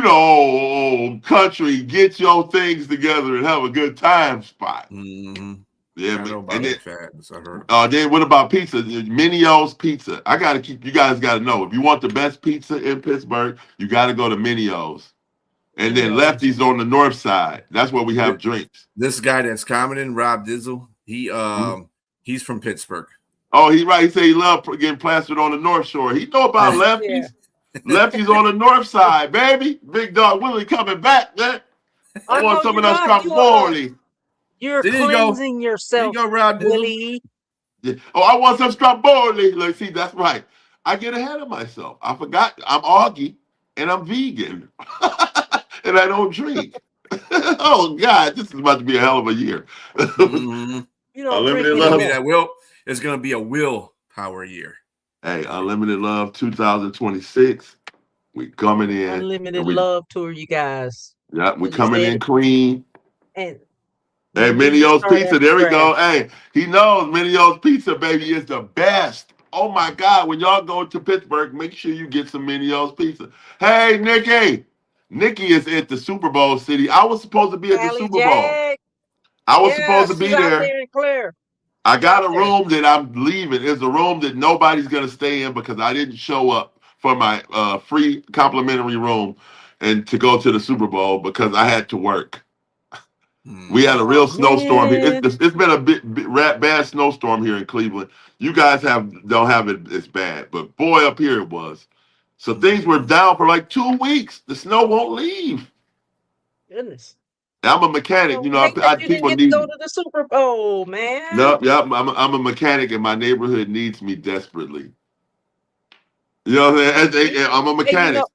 old country. Get your things together and have a good time spot. Yeah, I know about McFadden's. I heard. Then what about pizza? Minio's Pizza. You guys got to know. If you want the best pizza in Pittsburgh, you got to go to Minio's. And then Lefty's on the north side. That's where we have drinks. This guy that's commenting, Rob Dizzle, he's from Pittsburgh. Oh, he's right. He said he loved getting plastered on the North Shore. He know about Lefty's. Lefty's on the north side, baby. Big dog Willie coming back, man. I want some of that strawberry. You're cleansing yourself, Willie. Yeah. Oh, I want some strawberry. Look, see, that's right. I get ahead of myself. I forgot I'm Augie and I'm vegan. And I don't drink. Oh, God, this is about to be a hell of a year. You know, Unlimited Love. It's going to be a willpower year. Hey, Unlimited Love 2026. We coming in. Unlimited Love tour, you guys. Yeah, we coming in clean. And hey, Minio's Pizza. There we go. Hey, he knows Minio's Pizza, baby, is the best. Oh, my God. When y'all go to Pittsburgh, make sure you get some Minio's Pizza. Hey, Nikki. Nikki is at the Super Bowl city. I was supposed to be at the Super Bowl. I was supposed to be there. I got a room that I'm leaving. It's a room that nobody's going to stay in because I didn't show up for my free complimentary room and to go to the Super Bowl because I had to work. We had a real snowstorm here. It's been a bad snowstorm here in Cleveland. You guys don't have it as bad, but boy, up here it was. So things were down for like 2 weeks. The snow won't leave. Goodness. I'm a mechanic, you know. People need to go to the Super Bowl, man. No, I'm a mechanic, and my neighborhood needs me desperately. You know what I'm saying? I'm a mechanic. You know,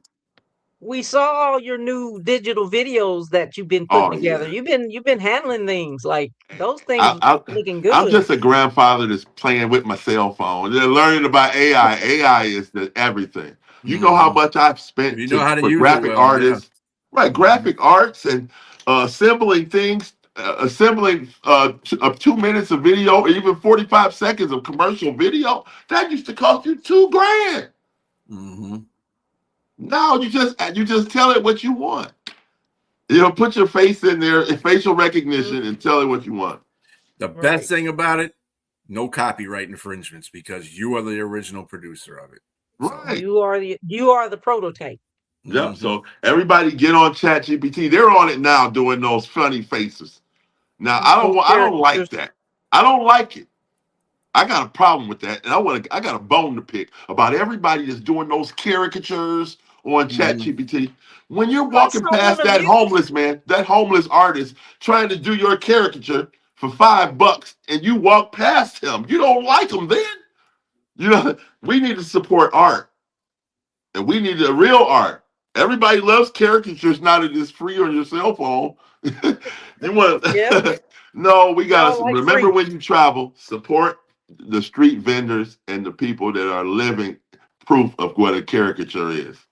we saw all your new digital videos that you've been putting together. Yeah. You've been handling things like those things looking good. I'm just a grandfather that's playing with my cell phone. They're learning about AI. AI is everything. You know how much I've spent for graphic artists, right? Graphic arts and assembling things, assembling 2 minutes of video, or even 45 seconds of commercial video. That used to cost you $2,000. Now you just tell it what you want. You know, put your face in there, facial recognition, and tell it what you want. The best thing about it, no copyright infringements because you are the original producer of it. Right. You are the prototype. Yep. So everybody get on ChatGPT. They're on it now doing those funny faces. Now I don't like that. I don't like it. I got a problem with that, and I got a bone to pick about everybody that's doing those caricatures on ChatGPT. When you're walking past that homeless man, that homeless artist trying to do your caricature for $5, and you walk past him, you don't like him then. You know, we need to support art, and we need the real art. Everybody loves caricatures now that it's free on your cell phone. You want? Yep. No, we gotta remember free. when you travel, support the street vendors and the people that are living proof of what a caricature is.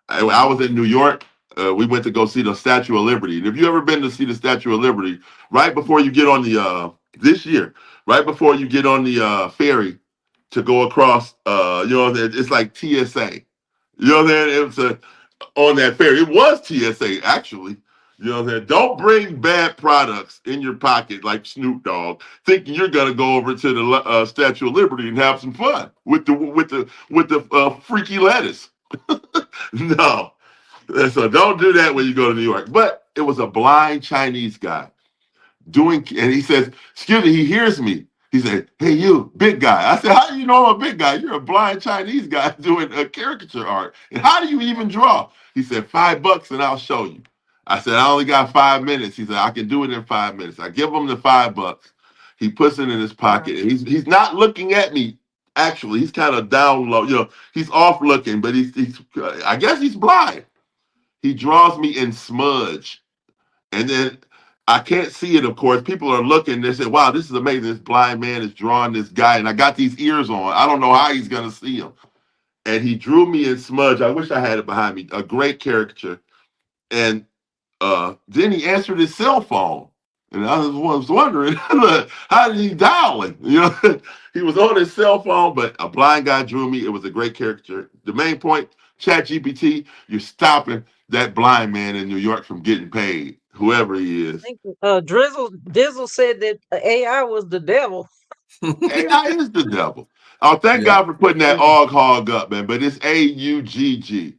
I was in New York. We went to go see the Statue of Liberty. And if you ever been to see the Statue of Liberty, right before you get on the this year, right before you get on the ferry to go across, it's like TSA. You know what I'm saying? It was on that ferry. It was TSA actually. You know what I'm saying? Don't bring bad products in your pocket like Snoop Dogg, thinking you're gonna go over to the Statue of Liberty and have some fun with the freaky lettuce. No, so don't do that when you go to New York. But it was a blind Chinese guy doing, and he says, "Excuse me." He hears me. He said, "Hey, you, big guy." I said, "How do you know I'm a big guy? You're a blind Chinese guy doing a caricature art. And how do you even draw?" He said, $5 and I'll show you. I said, "I only got 5 minutes." He said, "I can do it in 5 minutes." I give him the $5. He puts it in his pocket, and he's not looking at me. Actually, he's kind of down low. You know, he's off looking, but he's I guess he's blind. He draws me in smudge, and then I can't see it. Of course, people are looking. They say, "Wow, this is amazing. This blind man is drawing this guy," and I got these ears on. I don't know how he's gonna see him. And he drew me in smudge. I wish I had it behind me. A great caricature. And then he answered his cell phone. And I was wondering, how did he dial it? You know, he was on his cell phone, but a blind guy drew me. It was a great caricature. The main point, ChatGPT, you're stopping that blind man in New York from getting paid, whoever he is. I think Dizzle said that AI was the devil. AI is the devil. Oh, thank God for putting that AUG hog up, man. But it's AUGG.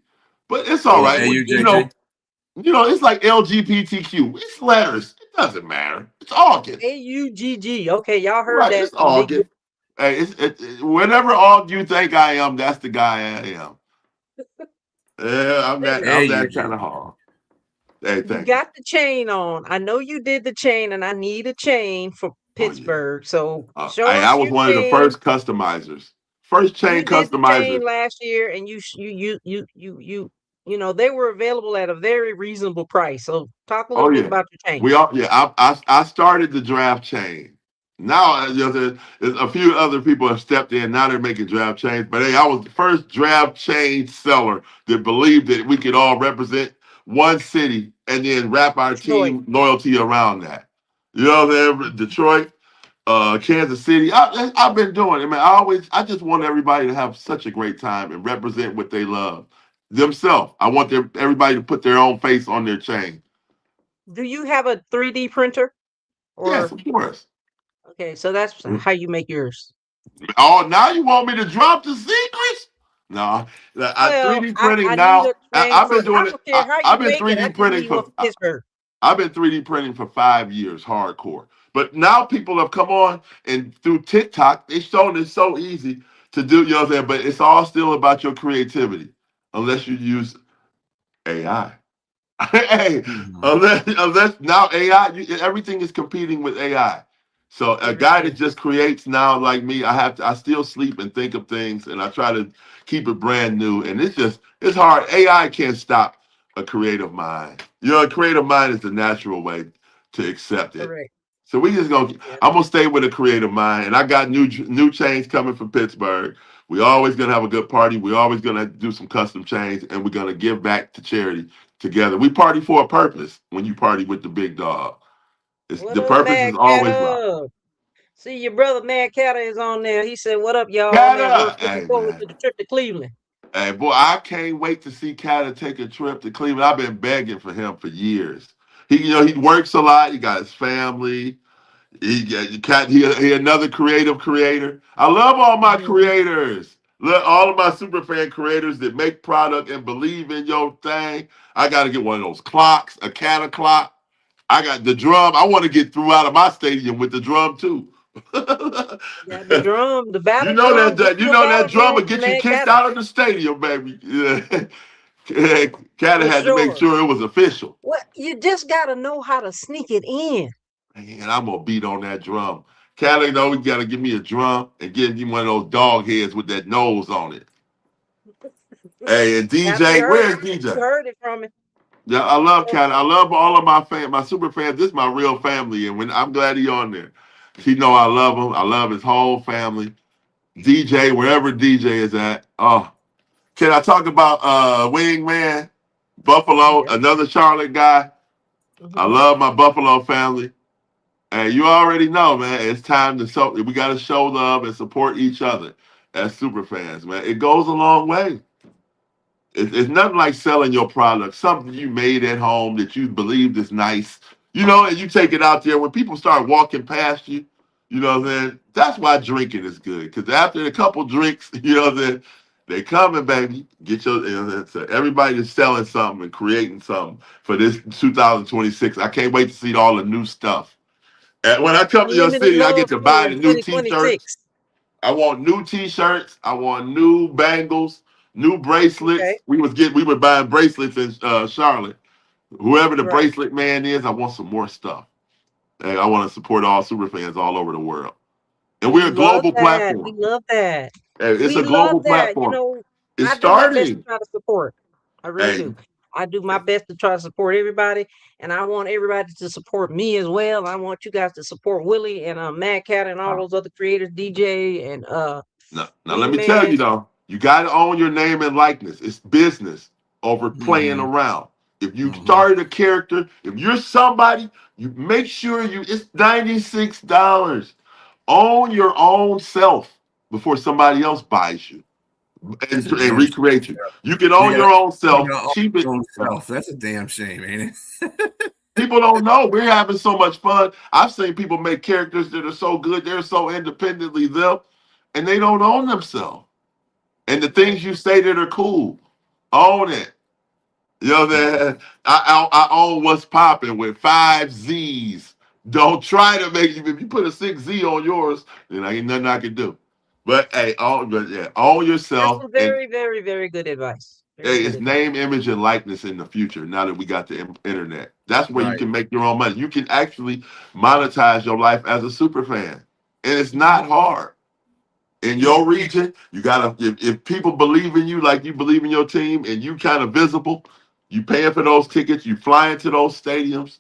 But it's all right. It's like LGBTQ. It's letters. It doesn't matter. It's August. AUGG. Okay, y'all heard that. It's August. Hey, whatever AUG you think I am, that's the guy I am. Yeah, I'm that kind of hog. Hey, you got the chain on. I know you did the chain, and I need a chain for Pittsburgh. So show us I was one of the first customizers. First chain customizers last year, and you know, they were available at a very reasonable price. So talk a little bit about your chain. I started the draft chain. Now there's a few other people have stepped in. Now they're making draft chains. But hey, I was the first draft chain seller that believed that we could all represent one city and then wrap our team loyalty around that. You know what I'm saying? Detroit, Kansas City. I've been doing it, man. I just want everybody to have such a great time and represent what they love themselves. I want everybody to put their own face on their chain. Do you have a 3D printer? Yes, of course. Okay, so that's how you make yours. Oh, now you want me to drop the secrets? No, 3D printing now. I've been doing it. I've been 3D printing for Pittsburgh. I've been 3D printing for 5 years, hardcore. But now people have come on and through TikTok, they've shown it's so easy to do. You know what I'm saying? But it's all still about your creativity, unless you use AI. Hey, unless now AI, everything is competing with AI. So a guy that just creates now, like me, I still sleep and think of things, and I try to keep it brand new. And it's hard. AI can't stop a creative mind. You know, a creative mind is the natural way to accept it. Correct. So I'm gonna stay with a creative mind, and I got new chains coming from Pittsburgh. We always gonna have a good party. We always gonna do some custom chains, and we're gonna give back to charity together. We party for a purpose. When you party with the big dog, the purpose is always right. See, your brother Mad Catter is on there. He said, "What up, y'all?" Looking forward to the trip to Cleveland. Hey, boy, I can't wait to see Catter take a trip to Cleveland. I've been begging for him for years. He works a lot. He got his family. He another creative creator. I love all my creators. Look, all of my SuperFan creators that make product and believe in your thing. I got to get one of those clocks, a cat clock. I got the drum. I want to get through out of my stadium with the drum too. Got the drum, the You battle know drum. that Get you you a know that battle drum drum will from get you Mad kicked Catter. out of the stadium, baby. Cat For had to make sure. sure it was official. Well, you just gotta know how to sneak it in. And I'm gonna beat on that drum. Cat, though, you gotta give me a drum and give me one of those dog heads with that nose on it. Hey, and DJ, where's You DJ? heard it from me. Yeah, I love Cat. I love all of my super fans. This is my real family, and when I'm glad he on there. He know I love him. I love his whole family. DJ, wherever DJ is at. Oh, can I talk about Wingman, Buffalo, Yeah. another Charlotte guy? I love my Buffalo family. And you already know, man, it's time to show. We got to show love and support each other as super fans, man. It goes a long way. It's nothing like selling your product, something you made at home that you believed is nice, and you take it out there. When people start walking past you, then that's why drinking is good. Because after a couple drinks, then they coming, baby. Get your, so everybody is selling something and creating something for this 2026. I can't wait to see all the new stuff. And when I come to your Unlimited city, I get love to for you buy in the new T-shirts. 2026. I want new T-shirts. I want new bangles, new Okay. bracelets. We were buying bracelets in Charlotte. Whoever the Right. bracelet man is, I want some more stuff. And I want to support all super fans all over the world. And We we're a love global that. We platform. love that. Hey, it's We a love global that. platform. It's I do my best to starting. try to support. I really Hey, do. I do my best to try to support everybody, and I want everybody to support me as well. I want you guys to support Willie and Mad Cat and all those other creators, DJ and now let me tell Wingman. you though, you got to own your name and likeness. It's business over playing around. If you started a character, if you're somebody, you make sure it's $96. Own your own self before somebody else buys you That's a and damn recreate you. shame. You can You own gotta, your own you self, gotta keep own it. your own self. That's a damn shame, ain't it? People don't know. We're having so much fun. I've seen people make characters that are so good, they're so independently them, and they don't own themselves. And the things you say that are cool, own it. You know that I own what's popping with 5 Z's. Don't try to make if you put a 6Z on yours, then ain't nothing I can do. But hey, own That's yourself some and very, very, very good advice. Very hey, good it's advice. name, image, and likeness in the future. Now that we got the internet, that's where you Right. can make your own money. You can actually monetize your life as a super fan, and it's not hard. In your region, you gotta if people believe in you like you believe in your team, and you kind of visible, you paying for those tickets, you flying to those stadiums.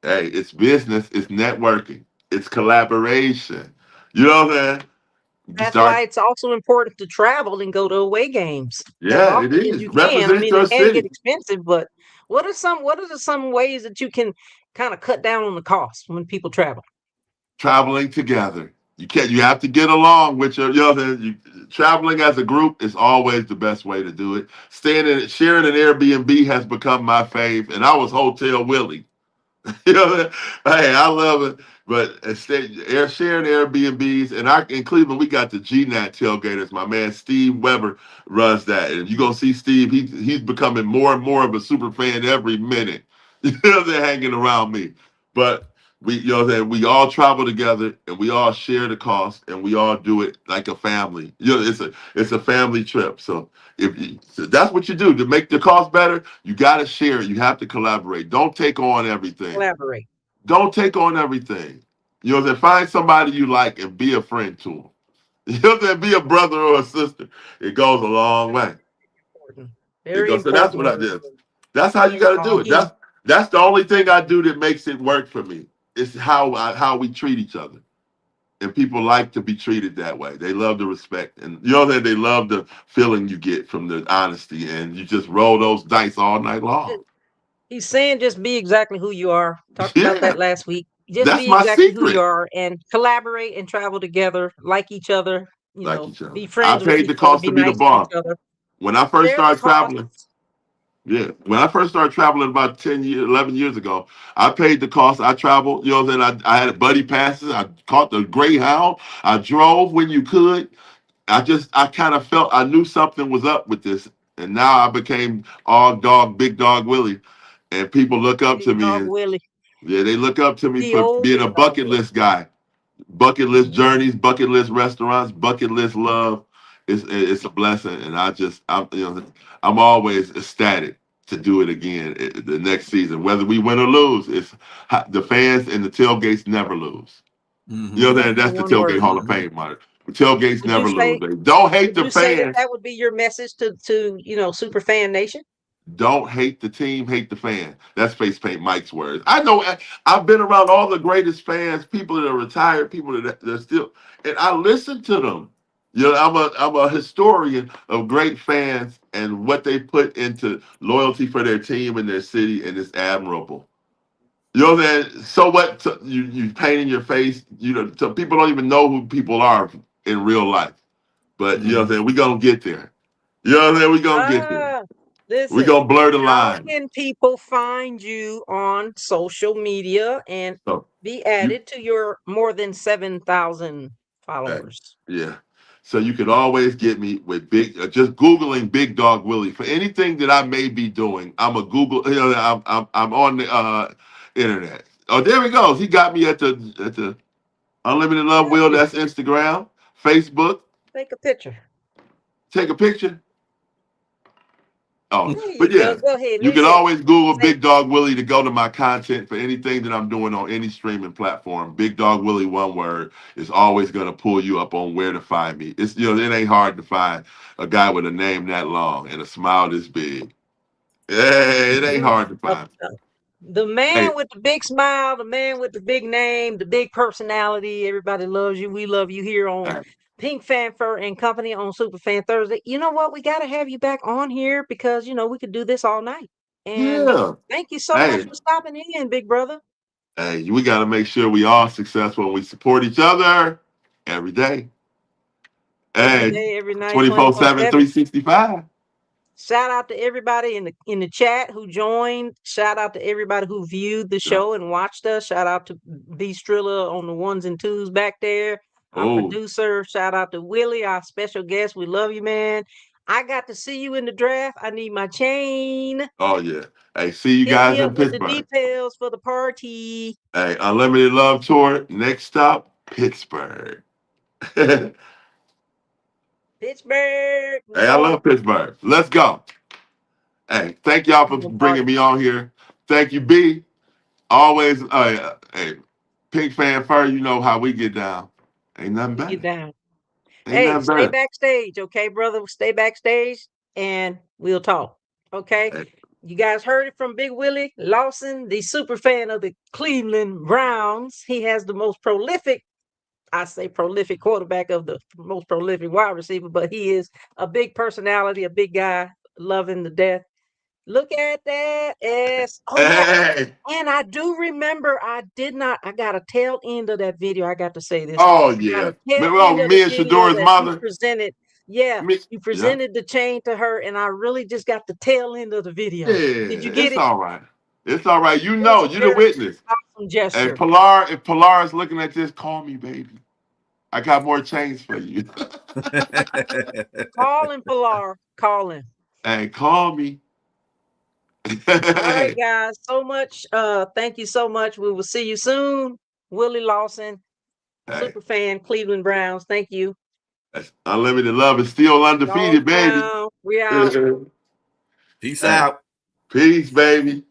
Hey, it's business, it's networking, it's collaboration. You know what I'm saying? You That's why start, it's also important to travel and go to away games as yeah, it often as is. you can. I Represent mean, your it can get city. expensive, but what are some ways that you can kind of cut down on the cost when people travel? Traveling together. You have to get along with traveling as a group is always the best way to do it. Sharing an Airbnb has become my fave, and I was Hotel Willie. Hey, I love it. But sharing Airbnbs, and in Cleveland, we got the GNAT tailgaters. My man Steve Weber runs that, and you're gonna see Steve. He's becoming more and more of a super fan every minute. They're hanging around me, but we all travel together, and we all share the cost, and we all do it like a family. It's a family trip. So so that's what you do to make the cost better. You got to share it. You have to collaborate. Don't take on everything. Collaborate. Don't take on everything. Find somebody you like and be a friend to them. Be a brother or a sister. It goes a long way. Important. It Very goes. So that's important. what I did. That's how you got to do it. He That's the only thing I do that makes it work for me. It's how we treat each other. And people like to be treated that way. They love the respect, and they love the feeling you get from the honesty, and you just roll those dice all night long. he's saying just be exactly who you are. Talked about Yeah, that last week. Just that's be my exactly who you secret. are and collaborate and travel together, like each other. Like each Be other, I friends with paid each the other. cost Be to be the nice to each boss. other. When I first Share the started cost. traveling, Yeah. When I first started traveling about 10 years, 11 years ago, I paid the cost. I traveled, you know what I'm saying? I had buddy passes. I caught the Greyhound. I drove when you could. I kind of felt I knew something was up with this. And now I became all dog, big dog Willie. And people look up to Big me dog and Willie. yeah, they look up to me The for old being big a dog bucket Willie. list guy. Bucket list Mhm. journeys, bucket list restaurants, bucket list love. It's a blessing, and I'm always ecstatic to do it again the next season, whether we win or lose. The fans and the tailgates never lose. You know that that's the One tailgate word. Hall of Fame, Mark. The tailgates Would you never lose. say? Baby. Don't hate Would the you say that fans. that would be your message to Super Fan Nation? Don't hate the team, hate the fan. That's Face Paint Mike's words. I know I've been around all the greatest fans, people that are retired, people that are still, and I listen to them. You know, I'm a historian of great fans and what they put into loyalty for their team and their city, and it's admirable. You know what I'm saying? So what? You paint in your face. You know, so people don't even know who people are in real life. But you know what I'm saying? We gonna get there. You know what I'm saying? We gonna get there. Ah, We listen. gonna blur the How line. can people find you on social media and So be you, added to your more than 7,000 hey, followers? yeah. So you can always get me with just Googling Big Dog Willie for anything that I may be doing. I'm a Google. You know, I'm on the internet. Oh, there he goes. He got me at the Unlimited Love Thank Wheel. you. That's Instagram, Facebook. Take a picture. Take a picture. Oh, There but you go. yeah, Go ahead. you can Listen. always Google Say, Big Dog Willie to go to my content for anything that I'm doing on any streaming platform. Big Dog Willie, one word, is always going to pull you up on where to find me. It's it ain't hard to find a guy with a name that long and a smile this big. Hey, it ain't mm, hard to uh, find. uh, the Hey, man with the big smile, the man with the big name, the big personality. Everybody loves you. We love you here on hey, PINKFanFur and Company on SuperFan Thursday. You know what? We got to have you back on here because, we could do this all night. And yeah. thank you so much Hey, for stopping in, big brother. hey, we got to make sure we all successful and we support each other every day. Every Hey, day, every night, 24/7, 24/7. 365. Shout out to everybody in the chat who joined. Shout out to everybody who viewed the Yeah. show and watched us. Shout out to B Trilla on the ones and twos back there. Our Oh, producer. Shout out to Willie, our special guest. We love you, man. I got to see you in the draft. I need my chain. oh yeah. Hey, see you Hit guys me in up with the Pittsburgh. details for the party. Hey, Unlimited Love Tour. Next stop, Pittsburgh. Hey, Pittsburgh, New I York. love Pittsburgh. Let's go. Hey, thank y'all for I'm gonna party. bringing me on here. Thank you, B. Always, hey, Pink Fan Fur, you know how we get down. Ain't nothing We get better. down. Ain't Hey, nothing stay better. backstage, okay, brother? Stay backstage and we'll talk. Okay. Hey, You guys heard it from Big Willie Lawson, the super fan of the Cleveland Browns. He has the most prolific, I say prolific quarterback of the most prolific wide receiver, but he is a big personality, a big guy, loving to death. Look at that. Yes. Oh, yeah. hey. And I do remember I got a tail end of that video. I got to say this. Oh, I got yeah. a tail Remember, end of the me and video Shadora's that you mother? presented. Yeah, Me, you yeah. presented the chain to her, and I really just got the tail end of the Yeah, video. Did you get it's it? all right. It's all right. You It was know, a you're the very witness. awesome Hey, gesture. If Pilar is looking at this, call me, baby. I got more chains for you. Call him, Pilar. Call him. Hey, call me. All right, Hey, guys. So much. Thank you so much. We will see you soon. Willie Lawson, hey, super fan, Cleveland Browns. Thank you. Unlimited Love is still Dog undefeated, baby. Pound. We out. Peace Hey, out. peace, baby.